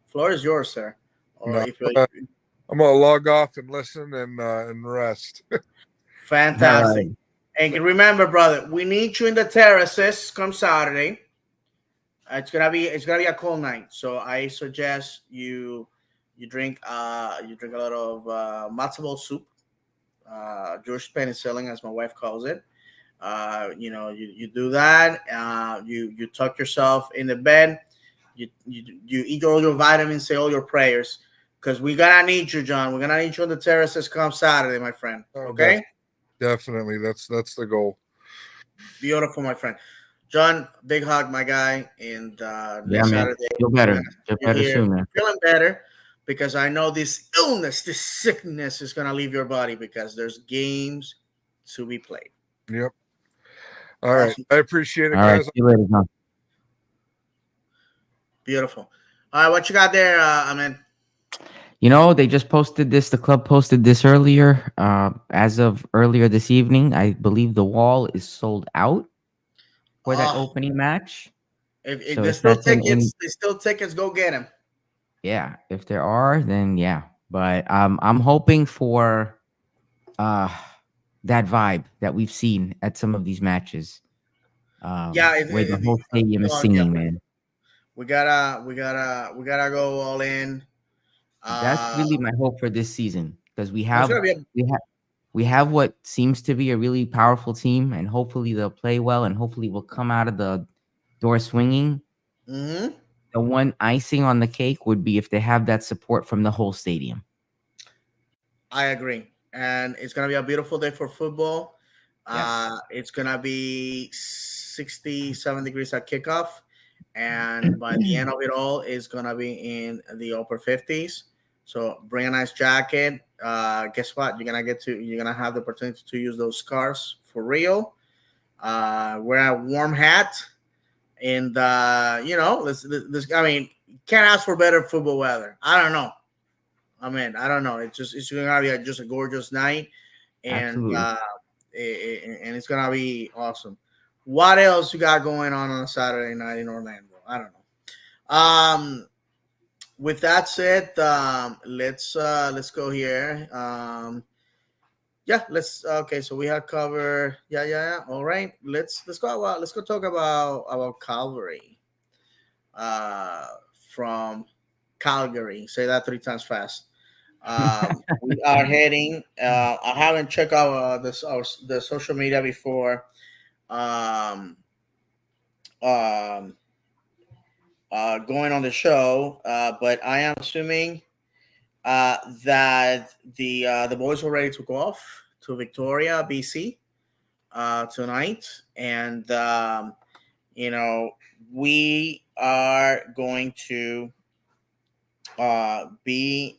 B: floor is yours, sir. Or
D: No,
B: if you
D: I'm gonna log off and listen and rest.
C: All right.
B: fantastic. And remember, brother, we need you in the terraces come Saturday. It's gonna be a cold night, so I suggest you drink a lot of matzo ball soup, Jewish penicillin, as my wife calls it. You do that. You tuck yourself in the bed. You eat all your vitamins, say all your prayers, because we're gonna need you, John. We're gonna need you on the terraces come Saturday, my friend.
D: Oh,
B: Okay,
D: definitely. That's the goal.
B: beautiful, my friend. John, big hug, my guy. And
C: Yeah,
B: next
C: man.
B: Saturday,
C: Feel
B: we're
C: better.
B: gonna
C: Feel
B: see you
C: better
B: here,
C: soon, man.
B: feeling better, because I know this illness, this sickness is gonna leave your body because there's games to be played.
D: Yep. All right.
B: Awesome,
D: I appreciate it,
C: All right.
D: guys.
C: See you later, John.
B: beautiful. All right, what you got there, Ahmed?
C: They just posted this. The club posted this earlier. As of earlier this evening, I believe the wall is sold out for that
B: Oh,
C: opening match.
B: if
C: So
B: there's
C: if
B: still
C: that's
B: tickets, there's still tickets. Go get them.
C: yeah, if there are, then yeah. But I'm hoping for uh that vibe that we've seen at some of these matches.
B: Yeah,
C: Where the whole stadium is
B: yeah,
C: singing, man.
B: we gotta go all in.
C: That's
B: Uh,
C: really my hope for this season because we
B: there's
C: have
B: gonna be a
C: we have we have what seems to be a really powerful team, and hopefully they'll play well, and hopefully we'll come out of the door swinging.
B: mhm.
C: The one icing on the cake would be if they have that support from the whole stadium.
B: I agree, and it's gonna be a beautiful day for football.
C: Yes.
B: It's gonna be 67 degrees at kickoff, and by the end of it all, it's gonna be in the upper 50s. So bring a nice jacket. Guess what? You're gonna have the opportunity to use those scarves for real. Wear a warm hat, and I mean, can't ask for better football weather. I don't know. I don't know. It's gonna be just a gorgeous night, and
C: Absolutely.
B: and it's gonna be awesome. What else you got going on a Saturday night in Orlando? I don't know. With that said, let's go here. Yeah, let's. Okay, so we have covered. Yeah. All right, let's go talk about Calvary. From Calgary. Say that three times fast. We are heading. I haven't checked out the social media before. Um, um, Going on the show, but I am assuming that the boys already took off to Victoria, BC, tonight, and you know we are going to be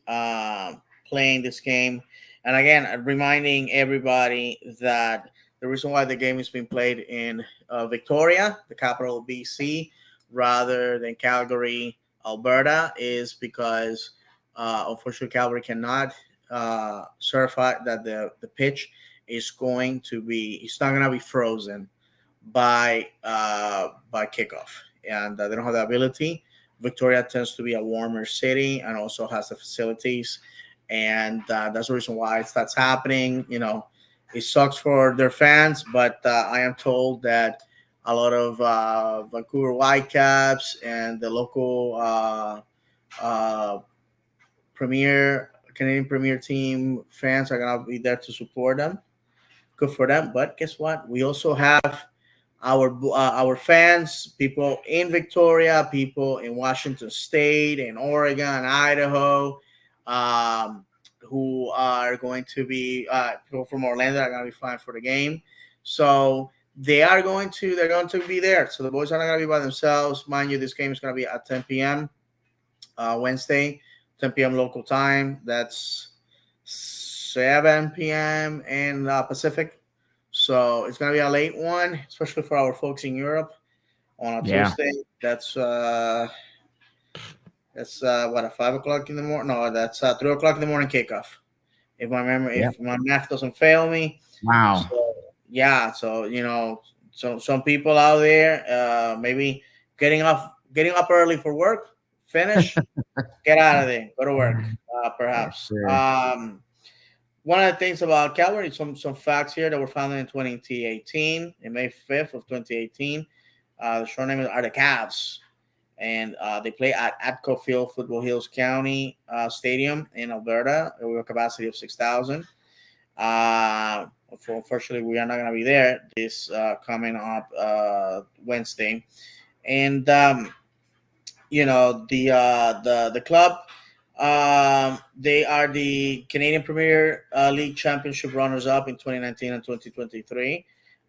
B: playing this game. And again, reminding everybody that the reason why the game is being played in Victoria, the capital of BC, rather than Calgary, Alberta, is because unfortunately Calgary cannot certify that the pitch is going to be, it's not going to be frozen by kickoff, and they don't have the ability. Victoria tends to be a warmer city and also has the facilities, and that's the reason why that's happening. It sucks for their fans, but I am told that a lot of Vancouver Whitecaps and the local uh, Canadian Premier team fans are gonna be there to support them. Good for them. But guess what? We also have our fans, people in Victoria, people in Washington State, in Oregon, Idaho, um, who are going to be people from Orlando are going to be flying for the game. So they're going to be there. So the boys are not going to be by themselves. Mind you, this game is going to be at 10 p.m. Wednesday, 10 p.m. local time. That's 7 p.m. in Pacific. So it's gonna be a late one, especially for our folks in Europe on a
C: Yeah.
B: Tuesday. That's what, at 5 o'clock in the morning? No, that's 3 o'clock in the morning kickoff
C: Yep.
B: if my math doesn't fail me.
C: Wow.
B: So yeah, so so some people out there, maybe getting up early for work, finish, get out of there, go to work,
C: For
B: perhaps.
C: sure.
B: One of the things about Calgary, some facts here that were founded in 2018, in May 5th of 2018. The short name are the Cavs, and they play at Atco Field, Football Hills County Stadium in Alberta, with a capacity of 6,000. Unfortunately, we are not going to be there this coming up Wednesday, and the club. They are the Canadian Premier League Championship runners-up in 2019 and 2023,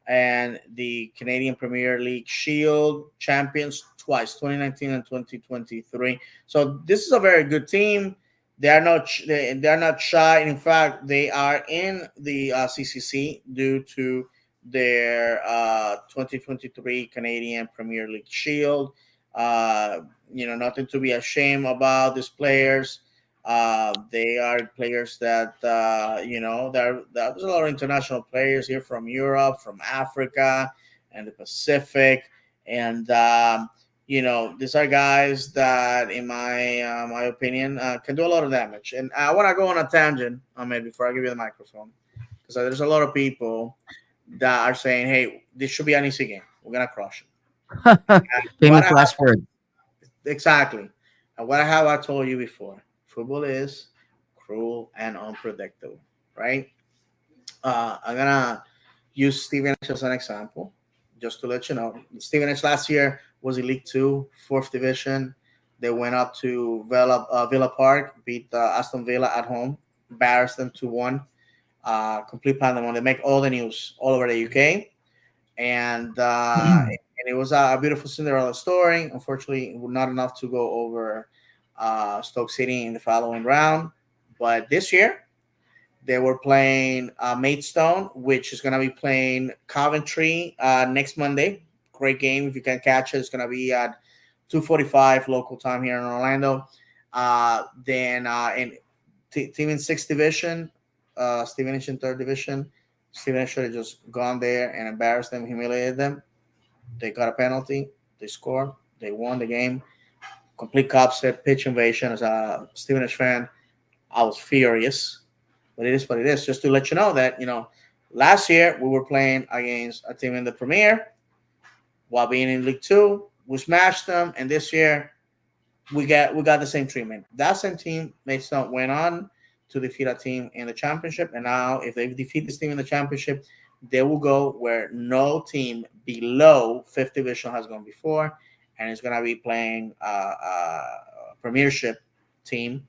B: and the Canadian Premier League Shield champions twice, 2019 and 2023. So this is a very good team. They are not shy. In fact, they are in the CCC due to their 2023 Canadian Premier League Shield. Nothing to be ashamed about these players. They are players that there's a lot of international players here from Europe, from Africa, and the Pacific, and these are guys that, in my opinion, can do a lot of damage. And I want to go on a tangent, Ahmed, before I give you the microphone, because there's a lot of people that are saying, "Hey, this should be an easy game. We're gonna crush it."
C: Famous last word.
B: Exactly. And what have I told you before? Football is cruel and unpredictable, right? I'm gonna use Steven H as an example, just to let you know. Steven H last year was in League Two, fourth division. They went up to Villa Park, beat Aston Villa at home, embarrassed them 2-1. Complete pandemonium. They make all the news all over the UK, and it was a beautiful Cinderella story. Unfortunately, not enough to go over Stoke City in the following round. But this year, they were playing Maidstone, which is going to be playing Coventry next Monday. Great game if you can catch it. It's going to be at 2:45 local time here in Orlando. Then team in sixth division, Stevenage in third division. Stevenage should have just gone there and embarrassed them, humiliated them. They got a penalty. They scored. They won the game. Complete cop set, pitch invasion. As a Stevenage fan, I was furious. But it is what it is. Just to let you know that, last year we were playing against a team in the Premier while being in League Two. We smashed them. And this year we got the same treatment. That same team, Maidstone, went on to defeat a team in the championship. And now if they defeat this team in the championship, they will go where no team below fifth division has gone before. And it's going to be playing a premiership team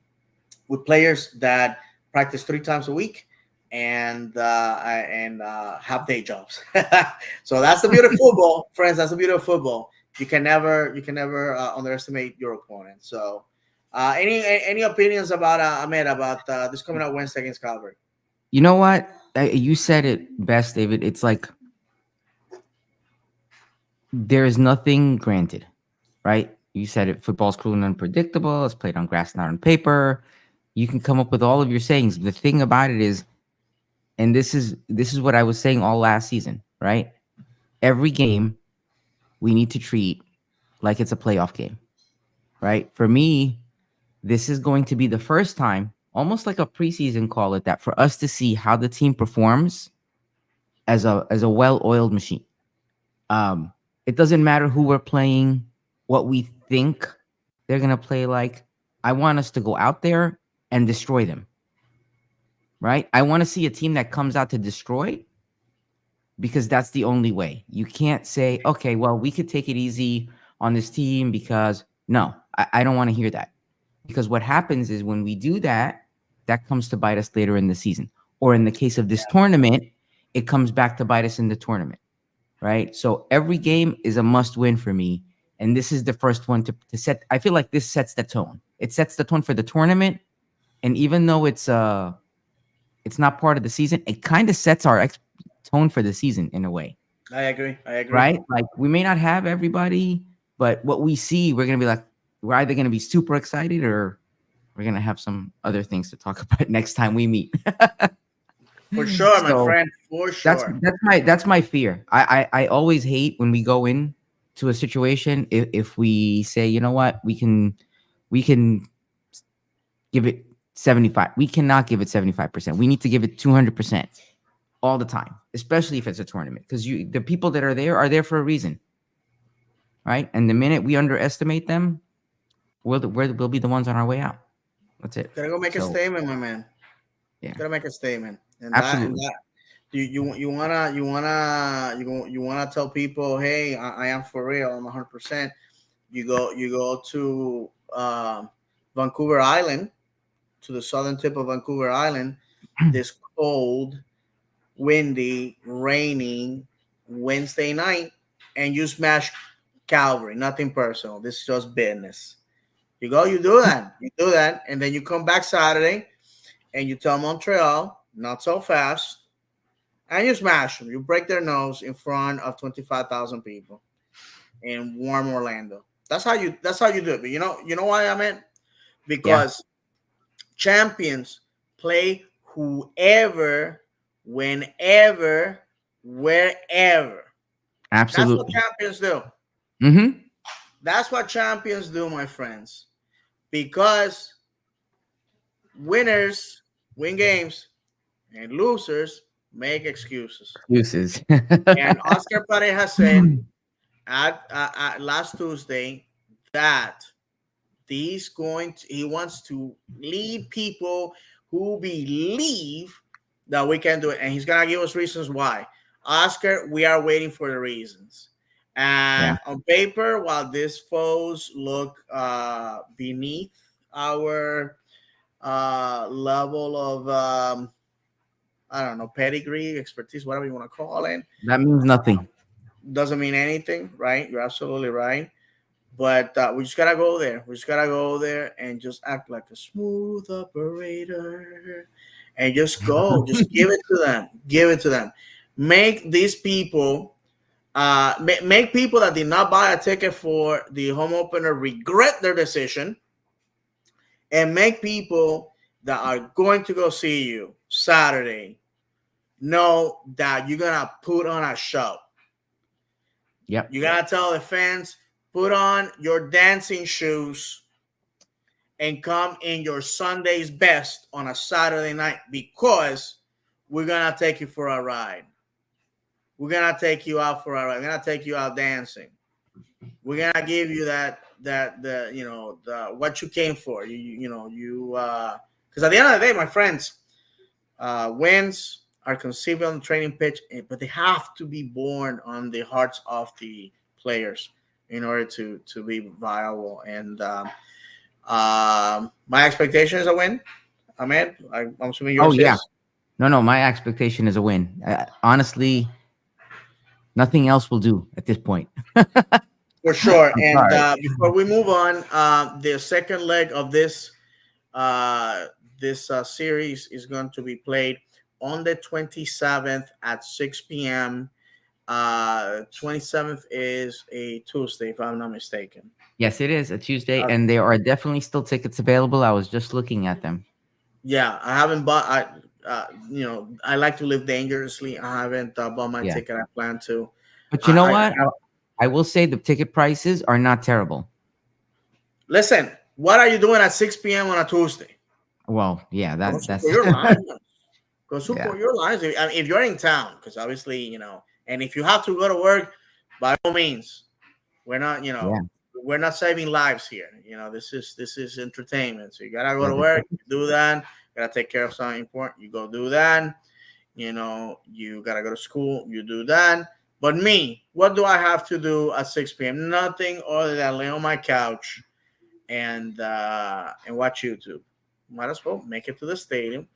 B: with players that practice 3 times a week and have day jobs. So that's the beauty of football, friends. That's the beauty of football. You can never underestimate your opponent. So any opinions about Ahmed, about this coming out Wednesday against Calgary?
C: You know what? You said it best, David. It's like there is nothing granted, right? You said it. Football's cruel and unpredictable. It's played on grass, not on paper. You can come up with all of your sayings. The thing about it is, and this is what I was saying all last season, right? Every game we need to treat like it's a playoff game, right? For me, this is going to be the first time, almost like a preseason, call it that, for us to see how the team performs as a well-oiled machine. It doesn't matter who we're playing, what we think they're gonna play like. I want us to go out there and destroy them, right? I want to see a team that comes out to destroy, because that's the only way. You can't say, okay, well, we could take it easy on this team because no, I don't want to hear that. Because what happens is when we do that, that comes to bite us later in the season. Or in the case of this tournament, it comes back to bite us in the tournament, right? So every game is a must win for me. And this is the first one to set. I feel like this sets the tone. It sets the tone for the tournament. And even though it's not part of the season, it kind of sets our tone for the season in a way.
B: I agree.
C: Right? Like, we may not have everybody, but what we see, we're going to be like, we're either going to be super excited or we're gonna have some other things to talk about next time we meet.
B: For sure, my
C: So
B: friend. For sure.
C: that's my fear. I always hate when we go in to a situation if we say, you know what, we can give it 75. We cannot give it 75%. We need to give it 200% all the time, especially if it's a tournament, because the people that are there for a reason, right? And the minute we underestimate them, we'll be the ones on our way out. That's it.
B: Gotta go make a
C: So,
B: statement, my man.
C: yeah,
B: Gotta make a statement, and
C: absolutely.
B: that you wanna tell people, hey, I am for real. I'm 100%. You go to Vancouver Island, to the southern tip of Vancouver Island, this cold, windy, raining Wednesday night, and you smash Calvary. Nothing personal. This is just business. You go, you do that, and then you come back Saturday, and you tell Montreal, not so fast, and you smash them. You break their nose in front of 25,000 people in warm Orlando. That's how you do it. But you know why I meant? Because champions play whoever, whenever, wherever.
C: Absolutely.
B: That's what champions do.
C: Mm-hmm.
B: That's what champions do, my friends. Because winners win games and losers make excuses.
C: Excuses.
B: And Oscar Pareja said at last Tuesday that he wants to lead people who believe that we can do it, and he's gonna give us reasons why. Oscar, we are waiting for the reasons. And on paper, while these foes look beneath our level of I don't know, pedigree, expertise, whatever you want to call it,
C: That means nothing.
B: doesn't mean anything, right? You're absolutely right. But we just gotta go there. We just gotta go there and just act like a smooth operator, and just go. Just give it to them. Give it to them. Make these people, make people that did not buy a ticket for the home opener regret their decision, and make people that are going to go see you Saturday know that you're gonna put on a show.
C: Yep.
B: You gotta tell the fans, put on your dancing shoes and come in your Sunday's best on a Saturday night, because we're gonna take you for a ride. We're gonna take you out for a ride. We're gonna take you out dancing. We're gonna give you the what you came for. Because at the end of the day, my friends, wins are conceived on the training pitch, but they have to be born on the hearts of the players in order to be viable. And my expectation is a win. Ahmed, I'm assuming yours.
C: Oh yeah.
B: Is.
C: No. My expectation is a win. Honestly, nothing else will do at this point.
B: For sure. And before we move on, the second leg of this series is going to be played on the 27th at 6 p.m. 27th is a Tuesday, if I'm not mistaken.
C: Yes, it is a Tuesday, and there are definitely still tickets available. I was just looking at them.
B: Yeah, I haven't bought. I like to live dangerously. I haven't bought my ticket. I plan to.
C: But you know what? I will say the ticket prices are not terrible.
B: Listen, what are you doing at 6 p.m. on a Tuesday?
C: Well, yeah, that's
B: your lives. Go support your lives. I mean, if you're in town, because obviously, and if you have to go to work, by all means, we're not, we're not saving lives here. This is entertainment. So you gotta go to work, you do that. You gotta take care of something important. You go do that. You gotta go to school. You do that. But me, what do I have to do at 6 p.m.? Nothing other than lay on my couch and watch YouTube. Might as well make it to the stadium,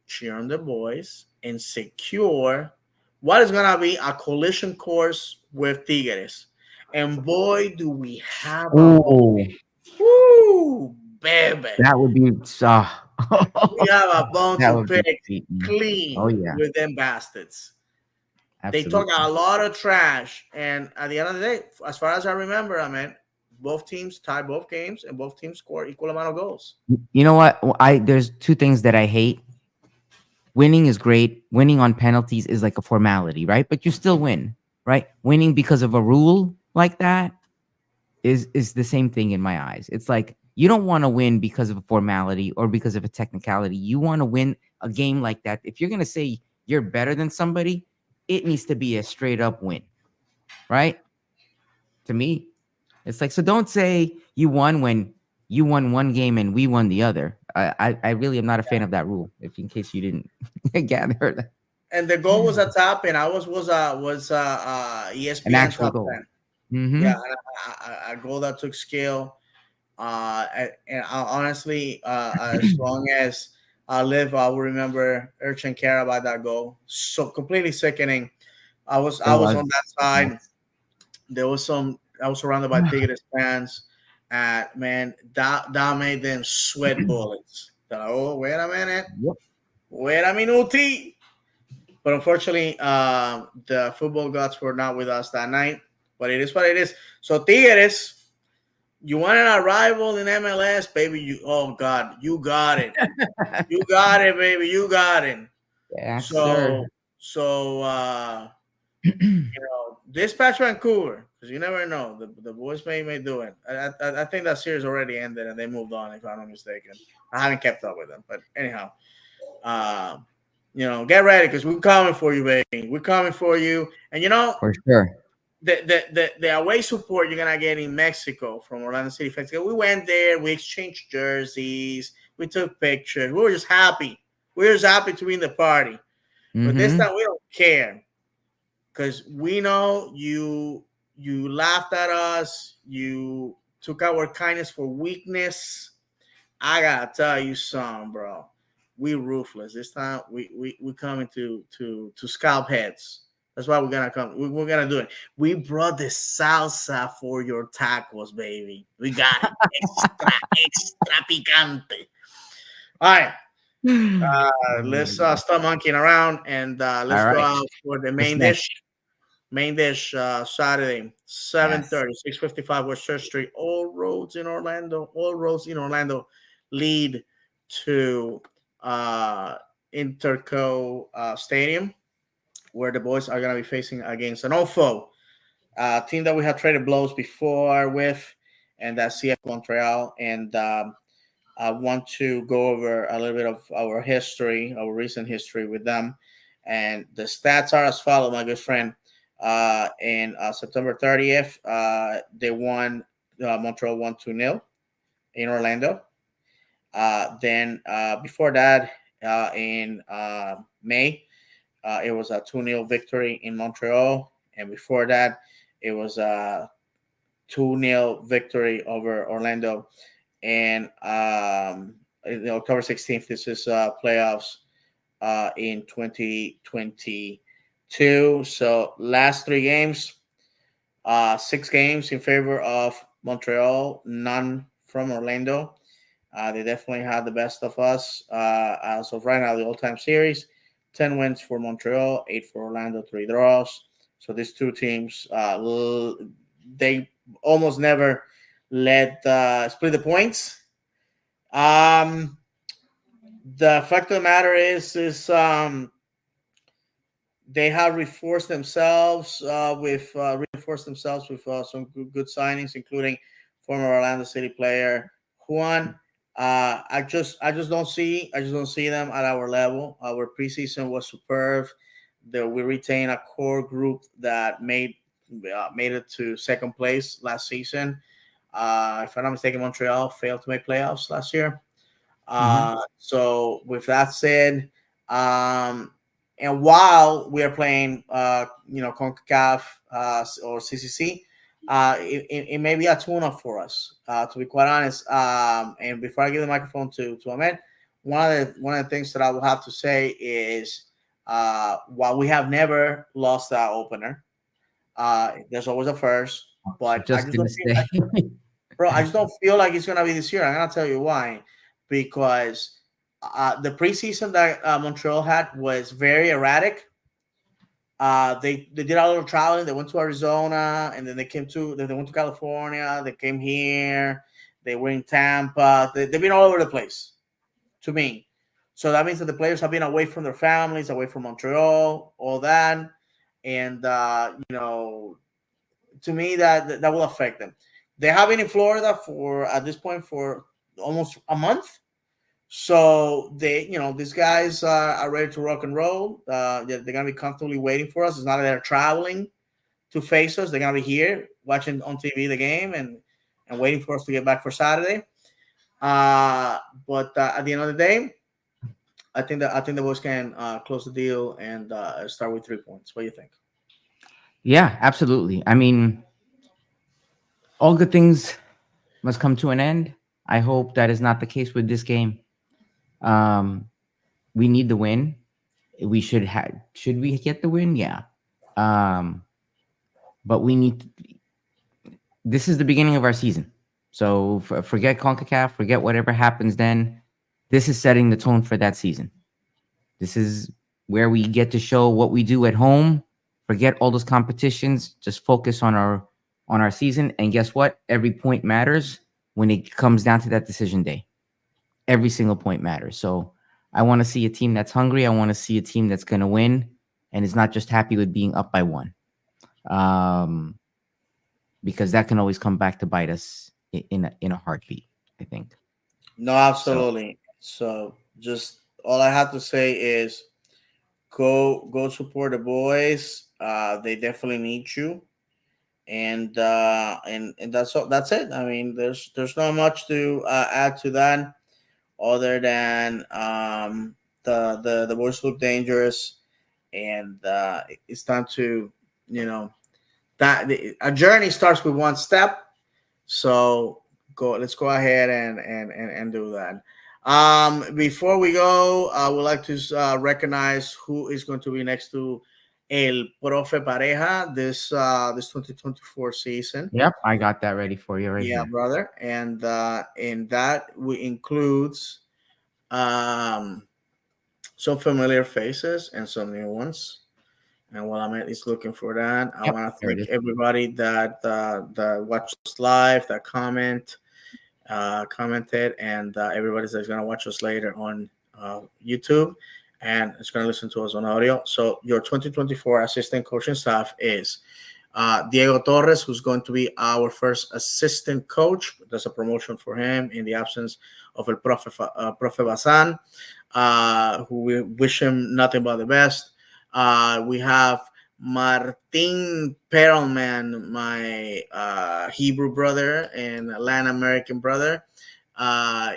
B: cheer on the boys, and secure what is going to be a collision course with Tigres. And boy, do we have a bone. Woo, baby.
C: That would be
B: we have a bone to pick clean with them bastards. Absolutely. They talk a lot of trash, and at the end of the day, as far as I remember, Both teams tied both games, and both teams scored equal amount of goals.
C: You know what? There's two things that I hate. Winning is great. Winning on penalties is like a formality, right? But you still win, right? Winning because of a rule like that is the same thing in my eyes. It's like you don't want to win because of a formality or because of a technicality. You want to win a game like that. If you're gonna say you're better than somebody, it needs to be a straight up win, right? To me, it's like, so don't say you won when you won one game and we won the other. I really am not a fan of that rule. If in case you didn't gather that.
B: And the goal was a top, and I was
C: An
B: ESPN
C: actual
B: top
C: goal.
B: 10.
C: Mm-hmm.
B: Yeah, a goal that took skill. Honestly, as long as I live, I will remember urgent care about that goal. So completely sickening.
C: It
B: I was
C: was.
B: on that side. There was some. I was surrounded by ticketed fans, and man, that made them sweat bullets. They're like, oh, wait a minute,
C: Yep.
B: wait a minuti. But unfortunately, the football gods were not with us that night. But it is what it is. So Tigres, you want a rival in MLS, baby? Oh God, you got it. You got it, baby. You got it.
C: Yes, sir.
B: So dispatch Vancouver, because you never know. The boys may do it. I think that series already ended and they moved on, if I'm not mistaken. I haven't kept up with them, but anyhow, uh, get ready because we're coming for you, baby. We're coming for you, and
C: For sure.
B: the away support you're gonna get in Mexico from Orlando City. Mexico. We went there, we exchanged jerseys, we took pictures. We were just happy. We were just happy to be in the party. But this time we don't care because we know you laughed at us. You took our kindness for weakness. I gotta tell you something, bro. We ruthless this time. We coming to scalp heads. That's why we're gonna come. We're gonna do it. We brought the salsa for your tacos, baby. We got it. Extra picante. All right. Let's stop monkeying around and let's
C: All
B: go
C: right.
B: out for the
C: What's
B: main
C: next?
B: dish. Main dish Saturday, 7:30, 655 West Church Street. All roads in Orlando. All roads in Orlando lead to Interco Stadium, where the boys are going to be facing against an old foe, team that we have traded blows before with, and that's CF Montreal. And I want to go over a little bit of our history, our recent history with them. And the stats are as follows, my good friend. In September 30th, they won, Montreal won 2-0 in Orlando. Then before that, in May, it was a 2-0 victory in Montreal. And before that, it was a 2-0 victory over Orlando. And October 16th, this is playoffs in 2022. So last 3 games, 6 games in favor of Montreal, none from Orlando. They definitely had the best of us. As of right now, the all-time series, 10 wins for Montreal, 8 for Orlando, 3 draws. So these two teams, they almost never let split the points. The fact of the matter is they have reinforced themselves with some good signings, including former Orlando City player Juan. I just don't see them at our level. Our preseason was superb. We retain a core group that made it to second place last season. If I'm not mistaken, Montreal failed to make playoffs last year. So with that said, and while we are playing, CONCACAF or CCC, it may be a tune-up for us, to be quite honest. And before I give the microphone to Ahmed, one of the things that I will have to say is, while we have never lost that opener, there's always a first. But
C: Just gonna say.
B: I just don't feel like it's gonna be this year. I'm gonna tell you why. Because the preseason that Montreal had was very erratic. They did a little traveling. They went to Arizona, and then they went to California. They came here. They were in Tampa. They've been all over the place. To me, so that means that the players have been away from their families, away from Montreal, all that, and to me that will affect them. They have been in Florida for at this point for almost a month. So these guys are ready to rock and roll. They're gonna be comfortably waiting for us. It's not that they're traveling to face us. They're gonna be here watching on TV the game and waiting for us to get back for Saturday. But at the end of the day, I think the boys can close the deal and start with 3 points. What do you think?
C: Yeah, absolutely. I mean, all good things must come to an end. I hope that is not the case with this game. Um, we need the win. We should we get the win? Yeah. Um, but we need this is the beginning of our season. So forget CONCACAF, forget whatever happens then. This is setting the tone for that season. This is where we get to show what we do at home. Forget all those competitions. Just focus on our season. And guess what? Every point matters when it comes down to that decision day. Every single point matters. So I want to see a team that's hungry. I want to see a team that's going to win and is not just happy with being up by one. Because that can always come back to bite us in a heartbeat, I think.
B: No, absolutely. So just all I have to say is go support the boys. They definitely need you, and that's all. That's it. I mean, there's not much to add to that other than the boys look dangerous, and it's time to you know that a journey starts with one step. So let's go ahead and do that. Before we go, I would like to recognize who is going to be next to El Profe Pareja this 2024 season.
C: Yep, I got that ready for you right
B: Yeah,
C: here.
B: brother, and in that we includes um, some familiar faces and some new ones. And while I'm at least looking for that, I
C: Yep,
B: want to
C: there it
B: thank
C: is.
B: everybody that watched us live, that commented, and everybody that's going to watch us later on YouTube and is going to listen to us on audio. So your 2024 assistant coaching staff is Diego Torres, who's going to be our first assistant coach. There's a promotion for him in the absence of El Profe Bazan, who we wish him nothing but the best. We have Martin Perelman, my Hebrew brother and Latin American brother.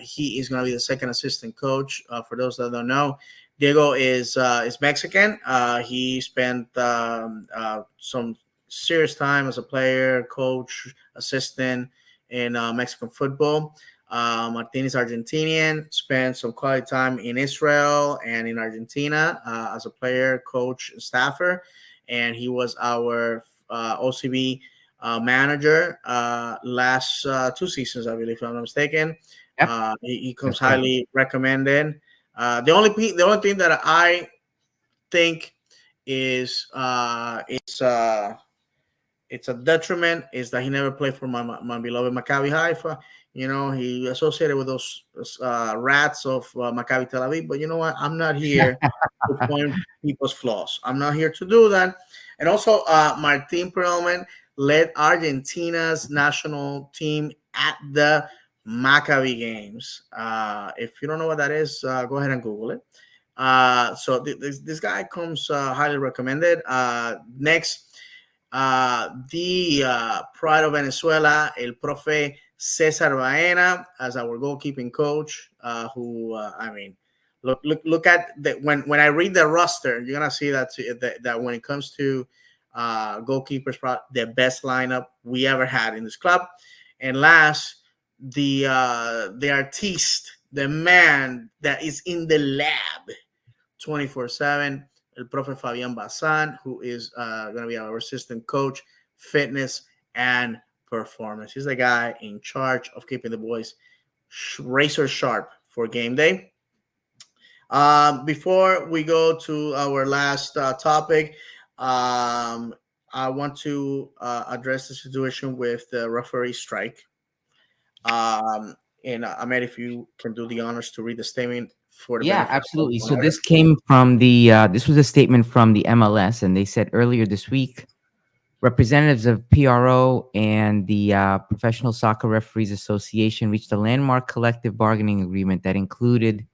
B: He is going to be the second assistant coach. For those that don't know, Diego is Mexican. He spent some serious time as a player, coach, assistant in Mexican football. Martin is Argentinian, spent some quality time in Israel and in Argentina as a player, coach, staffer, and he was our OCB manager last 2 seasons, I believe, if I'm not mistaken.
C: Yep,
B: He comes
C: that's right.
B: highly recommended. The only thing that I think is it's a detriment is that he never played for my beloved Maccabi Haifa. He associated with those rats of Maccabi Tel Aviv. But you know what? I'm not here to point people's flaws. I'm not here to do that. And also, Martin Perelman led Argentina's national team at the Maccabi games. If you don't know what that is, go ahead and Google it. So this guy comes highly recommended. Next, the pride of Venezuela, El Profe Cesar Baena, as our goalkeeping coach. I mean, look at when I read the roster, you're gonna see that when it comes to goalkeepers, the best lineup we ever had in this club. And last, the artiste, the man that is in the lab 24/7, El Profe Fabian Bazan, who is going to be our assistant coach, fitness and performance. He's the guy in charge of keeping the boys razor sharp for game day. Before we go to our last topic, Um, I want to address the situation with the referee strike. Um, and Ahmed, if you can do the honors to read the statement for the
C: Yeah,
B: benefit of
C: absolutely. So
B: everyone.
C: this came from the this was a statement from the MLS, and they said earlier this week, representatives of PRO and the Professional Soccer Referees Association reached a landmark collective bargaining agreement that included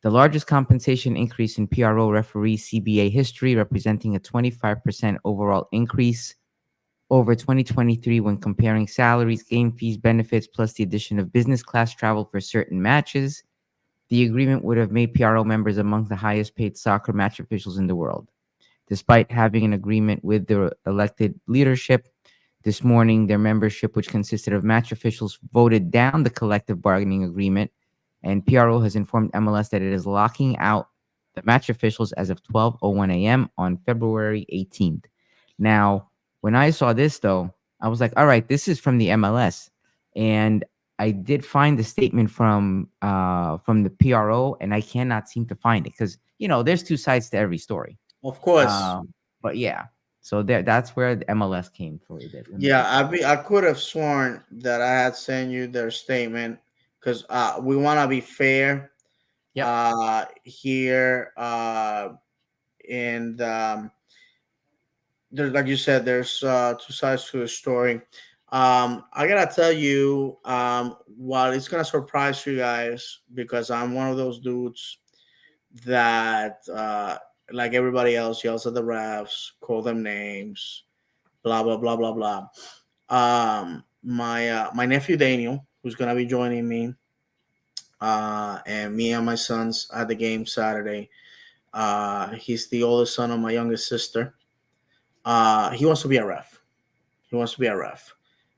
C: the largest compensation increase in PRO referee CBA history, representing a 25% overall increase over 2023 when comparing salaries, game fees, benefits, plus the addition of business class travel for certain matches. The agreement would have made PRO members among the highest paid soccer match officials in the world. Despite having an agreement with the elected leadership, this morning their membership, which consisted of match officials, voted down the collective bargaining agreement, and PRO has informed MLS that it is locking out the match officials as of 12:01 a.m. on February 18th. Now, when I saw this, though, I was like, all right, this is from the MLS. And I did find the statement from the PRO, and I cannot seem to find it because there's two sides to every story.
B: Of course.
C: But yeah, so that's where the MLS came for it. Let me
B: Yeah,
C: get that.
B: I could have sworn that I had sent you their statement because we want to be fair
C: Yep.
B: here. And there's, like you said, there's two sides to the story. I gotta tell you, while it's gonna surprise you guys because I'm one of those dudes that, like everybody else, yells at the refs, call them names, blah blah blah blah blah. My nephew Daniel, who's gonna be joining me, and me and my sons at the game Saturday. He's the oldest son of my youngest sister. He wants to be a ref. He wants to be a ref.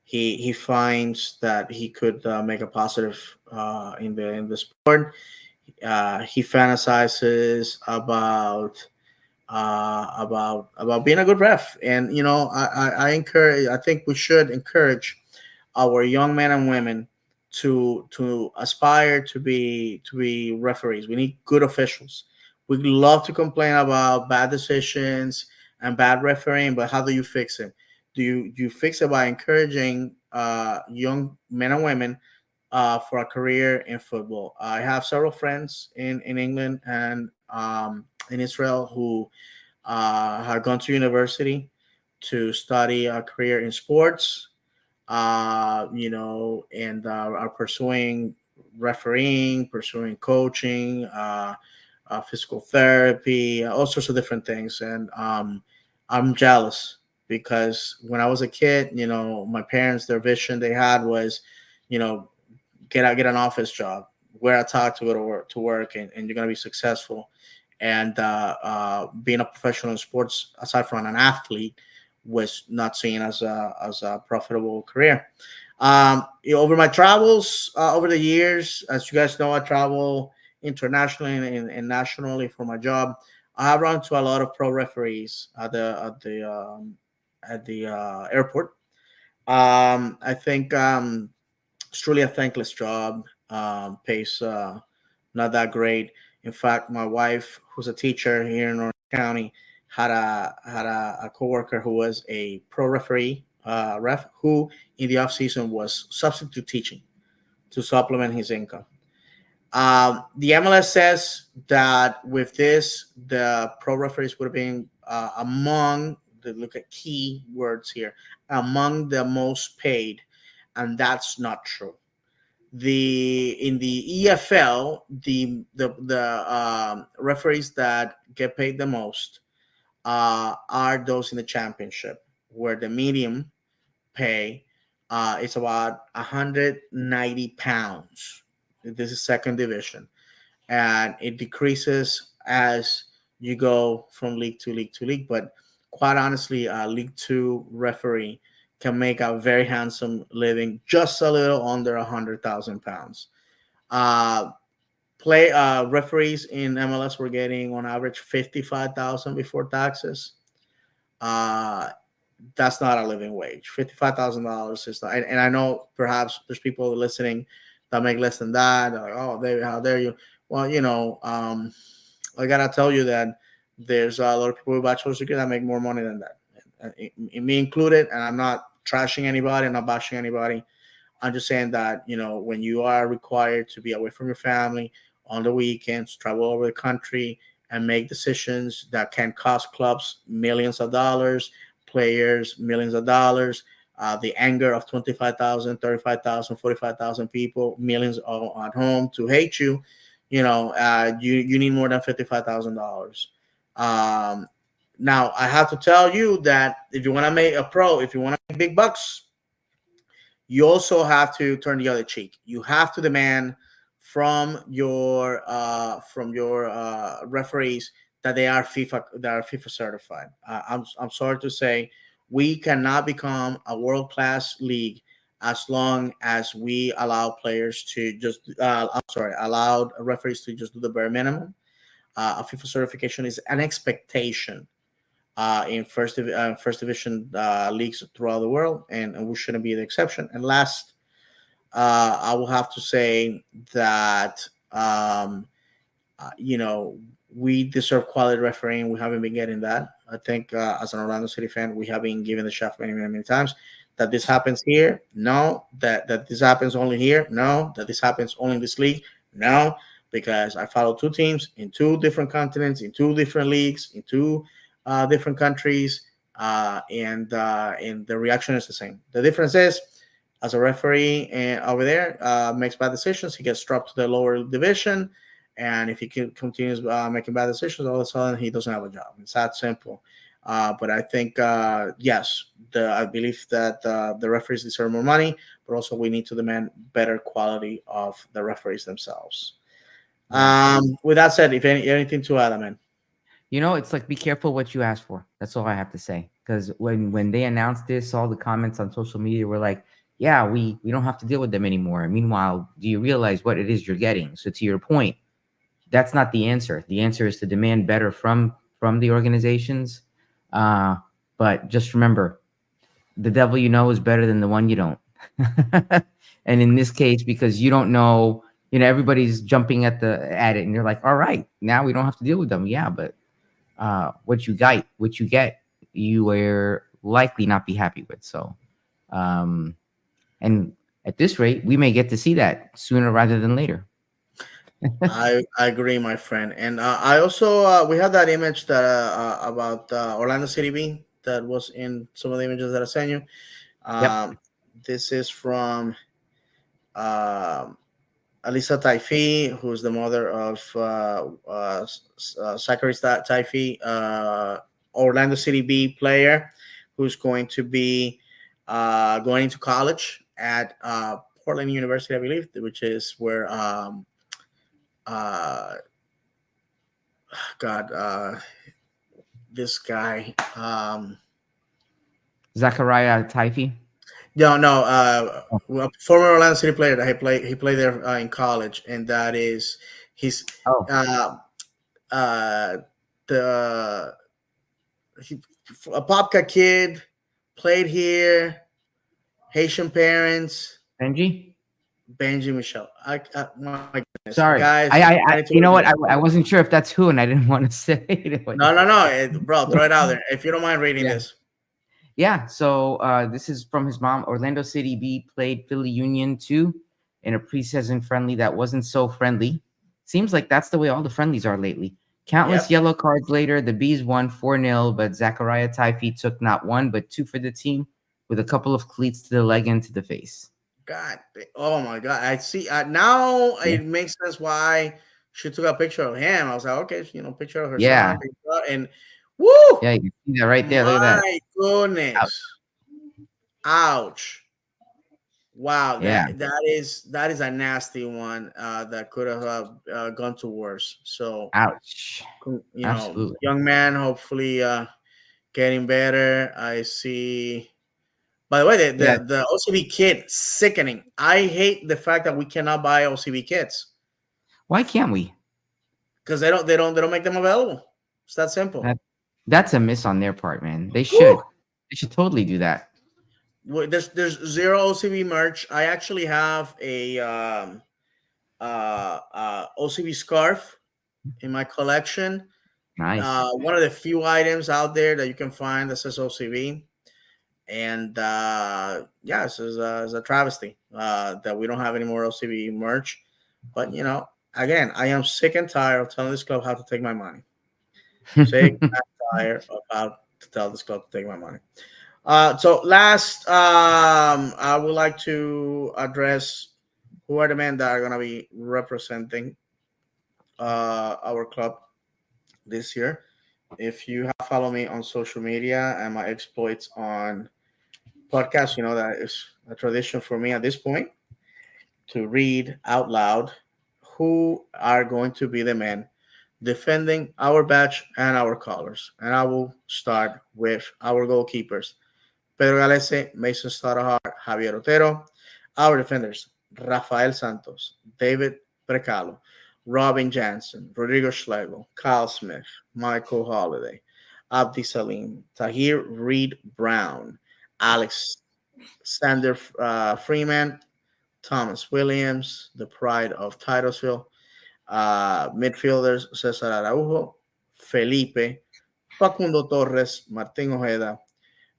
B: He finds that he could make a positive in the sport. He fantasizes about being a good ref, and I encourage. I think we should encourage our young men and women to aspire to be referees. We need good officials. We love to complain about bad decisions and bad refereeing, but how do you fix it? Do you fix it by encouraging young men and women for a career in football? I have several friends in England and in Israel who have gone to university to study a career in sports, and are pursuing refereeing, pursuing coaching, physical therapy, all sorts of different things. And I'm jealous because when I was a kid, my parents, their vision they had was, you know, get an office job, wear a tie to go to work, and you're gonna be successful. And being a professional in sports, aside from an athlete, was not seen as a profitable career. Over my travels over the years, as you guys know, I travel internationally and nationally for my job. I have run into a lot of pro referees at the airport. I think it's truly a thankless job. Pays not that great. In fact, my wife, who's a teacher here in Orange County, had a coworker who was a pro referee, ref, who in the off season was substitute teaching to supplement his income. The MLS says that with this, the pro referees would have been among the look at key words here, among the most paid, and that's not true. In the EFL, the referees that get paid the most are those in the championship, where the medium pay is about 190 pounds. This is second division, and it decreases as you go from league to league to league. But quite honestly, League Two referee can make a very handsome living, just a little under 100,000 pounds. Uh, play Referees in MLS were getting on average 55,000 before taxes. Uh, that's not a living wage. $55,000 is not, and I know perhaps there's people listening that make less than that. They're like, oh, David, how dare you? Well, I gotta tell you that There's a lot of people with bachelor's degree that make more money than that, me included. And I'm not trashing anybody, I'm not bashing anybody. I'm just saying that, when you are required to be away from your family on the weekends, travel over the country, and make decisions that can cost clubs millions of dollars, players millions of dollars, the anger of 25,000, 35,000, 45,000 people, millions at home to hate you, you need more than $55,000. Um, Now, I have to tell you that if you want to make a pro, if you want to make big bucks, you also have to turn the other cheek. You have to demand from your referees that they are FIFA certified. I'm sorry to say, we cannot become a world class league as long as we allow players to just allowed referees to just do the bare minimum. A FIFA certification is an expectation in first division leagues throughout the world, and we shouldn't be the exception. And last, I will have to say that we deserve quality refereeing. We haven't been getting that. I think as an Orlando City fan, we have been given the shaft many, many, many times. That this happens here? No. That this happens only here? No. That this happens only in this league? No. Because I follow two teams in two different continents, in two different leagues, in two different countries, and the reaction is the same. The difference is, as a referee over there makes bad decisions, he gets dropped to the lower division, and if he continues making bad decisions, all of a sudden he doesn't have a job. It's that simple. But I think yes, I believe that the referees deserve more money, but also we need to demand better quality of the referees themselves. With that said, if anything to add, man.
C: It's like, be careful what you ask for. That's all I have to say. Because when they announced this, all the comments on social media were like, yeah, we don't have to deal with them anymore. Meanwhile, do you realize what it is you're getting? So to your point, that's not the answer. The answer is to demand better from the organizations. But just remember, the devil you know is better than the one you don't. And in this case, because you don't know, everybody's jumping at it, and you're like, all right, now we don't have to deal with them. Yeah, but what you get, you will likely not be happy with. So, and at this rate, we may get to see that sooner rather than later.
B: I agree, my friend. And I also we had that image that about Orlando City B that was in some of the images that I sent you.
C: Yep.
B: This is from Alisa Taifi, who's the mother of Zachary Taifi, Orlando City B player, who's going to be going into college at Portland University, I believe, which is where this guy,
C: Zachariah Taifi.
B: A former Orlando City player that he played there in college, and that is he's the a Popka kid, played here, Haitian parents. Benji Michelle. My goodness.
C: Sorry,
B: guys.
C: I you know what? I wasn't sure if that's who, and I didn't want to say it.
B: No, bro, throw it out there if you don't mind reading this.
C: Yeah. So this is from his mom. Orlando City B played Philly Union 2 in a preseason friendly that wasn't so friendly. Seems like that's the way all the friendlies are lately. Countless yellow cards later, the Bees won 4-0, but Zachariah Taifi took not one but two for the team, with a couple of cleats to the leg and to the face.
B: God, oh my God! I see now. It makes sense why she took a picture of him. I was like, okay, picture of her son, and woo!
C: Yeah, you can see that right there. Look at that.
B: My goodness! Ouch! Wow, that is a nasty one. That could have gone to worse. So,
C: ouch!
B: Absolutely. Young man, hopefully getting better. I see. By the way, the OCB kit, sickening. I hate the fact that we cannot buy OCB kits.
C: Why can't we?
B: Because they don't make them available. It's that simple.
C: That's a miss on their part, man. They should. Woo! They should totally do that.
B: There's zero OCB merch. I actually have a OCB scarf in my collection.
C: Nice.
B: one of the few items out there that you can find that says OCB. And yeah, it's a travesty that we don't have any more LCB merch. But again, I am sick and tired of telling this club how to take my money. Sick and tired of how to tell this club to take my money. So last, I would like to address who are the men that are going to be representing our club this year. If you have followed me on social media and my exploits on podcast, you know that is a tradition for me at this point to read out loud who are going to be the men defending our badge and our colors. And I will start with our goalkeepers: Pedro Galese, Mason Stoddard, Javier Otero. Our defenders: Rafael Santos, David Precalo, Robin Jansen, Rodrigo Schlegel, Kyle Smith, Michael Holiday, Abdi Salim, Tahir Reed Brown, Alex Sander Freeman, Thomas Williams, the pride of Titusville, midfielders Cesar Araujo, Felipe, Facundo Torres, Martín Ojeda,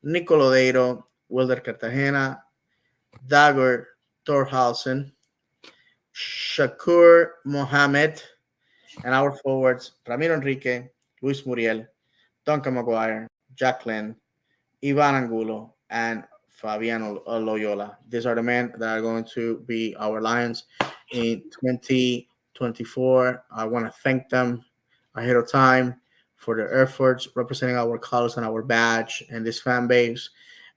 B: Nicolodeiro, Wilder Cartagena, Dagger Thorhausen, Shakur Mohammed, and our forwards Ramiro Enrique, Luis Muriel, Duncan Maguire, Jacqueline, Ivan Angulo, and Fabiano Loyola. These are the men that are going to be our Lions in 2024. I want to thank them ahead of time for their efforts representing our colors and our badge and this fan base.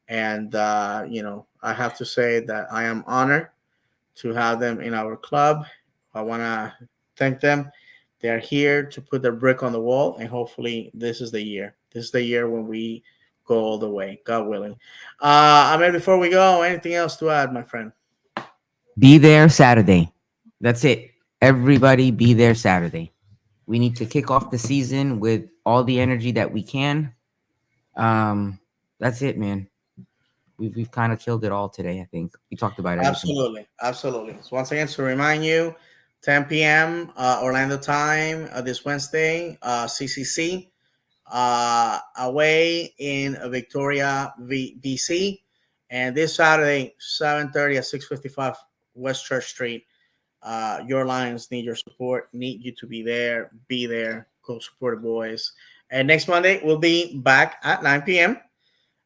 B: And, I have to say that I am honored to have them in our club. I want to thank them. They are here to put their brick on the wall, and hopefully this is the year. This is the year when we go all the way, God willing. Before we go, anything else to add, my friend?
C: Be there Saturday. That's it. Everybody be there Saturday. We need to kick off the season with all the energy that we can. That's it, man. We've kind of killed it all today. I think we talked about it.
B: Absolutely. So once again, to remind you, 10 p.m. Orlando time this Wednesday, CCC away in Victoria, BC, and this Saturday, 7:30 at 655 West Church Street. Your Lions need your support. Need you to be there. Be there. Go support the boys. And next Monday we'll be back at 9 p.m.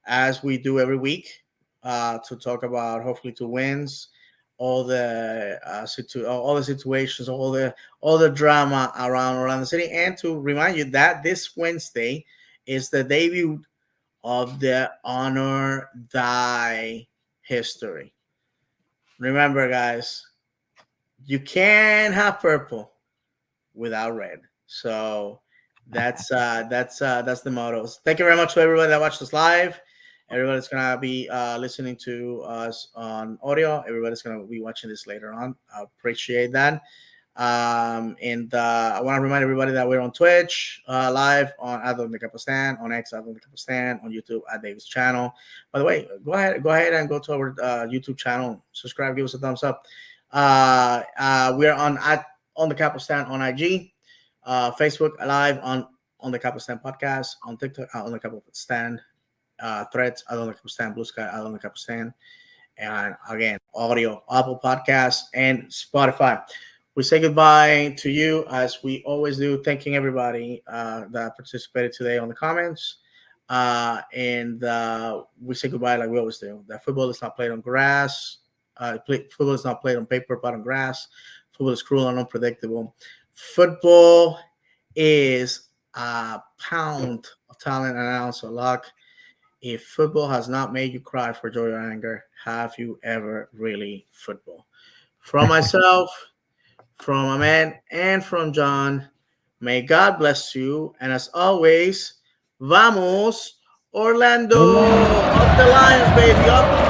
B: as we do every week to talk about hopefully 2 wins, all the situations, all the drama around Orlando City, and to remind you that this Wednesday is the debut of the Honor Die history. Remember, guys, you can't have purple without red. So that's the motto. Thank you very much to everybody that watched us live. Everybody's gonna be listening to us on audio. Everybody's gonna be watching this later on. I appreciate that. And I want to remind everybody that we're on Twitch live on the Capo Stand, on X the Capo Stand, on YouTube at David's channel. By the way, go ahead and go to our YouTube channel, subscribe, give us a thumbs up. We're on the Capo Stand on IG, Facebook live on the Capo Stand Podcast, on TikTok on the Capo Stand, Threads on the Capo Stand, Blue Sky on the Capo Stand, and again audio, Apple Podcasts and Spotify. We say goodbye to you as we always do, thanking everybody that participated today on the comments. And we say goodbye like we always do. That football is not played on grass. Football is not played on paper, but on grass. Football is cruel and unpredictable. Football is a pound of talent and an ounce of luck. If football has not made you cry for joy or anger, have you ever really football? From myself, from Ahmed, and from John, may God bless you. And as always, vamos, Orlando! Up the Lions, baby! Up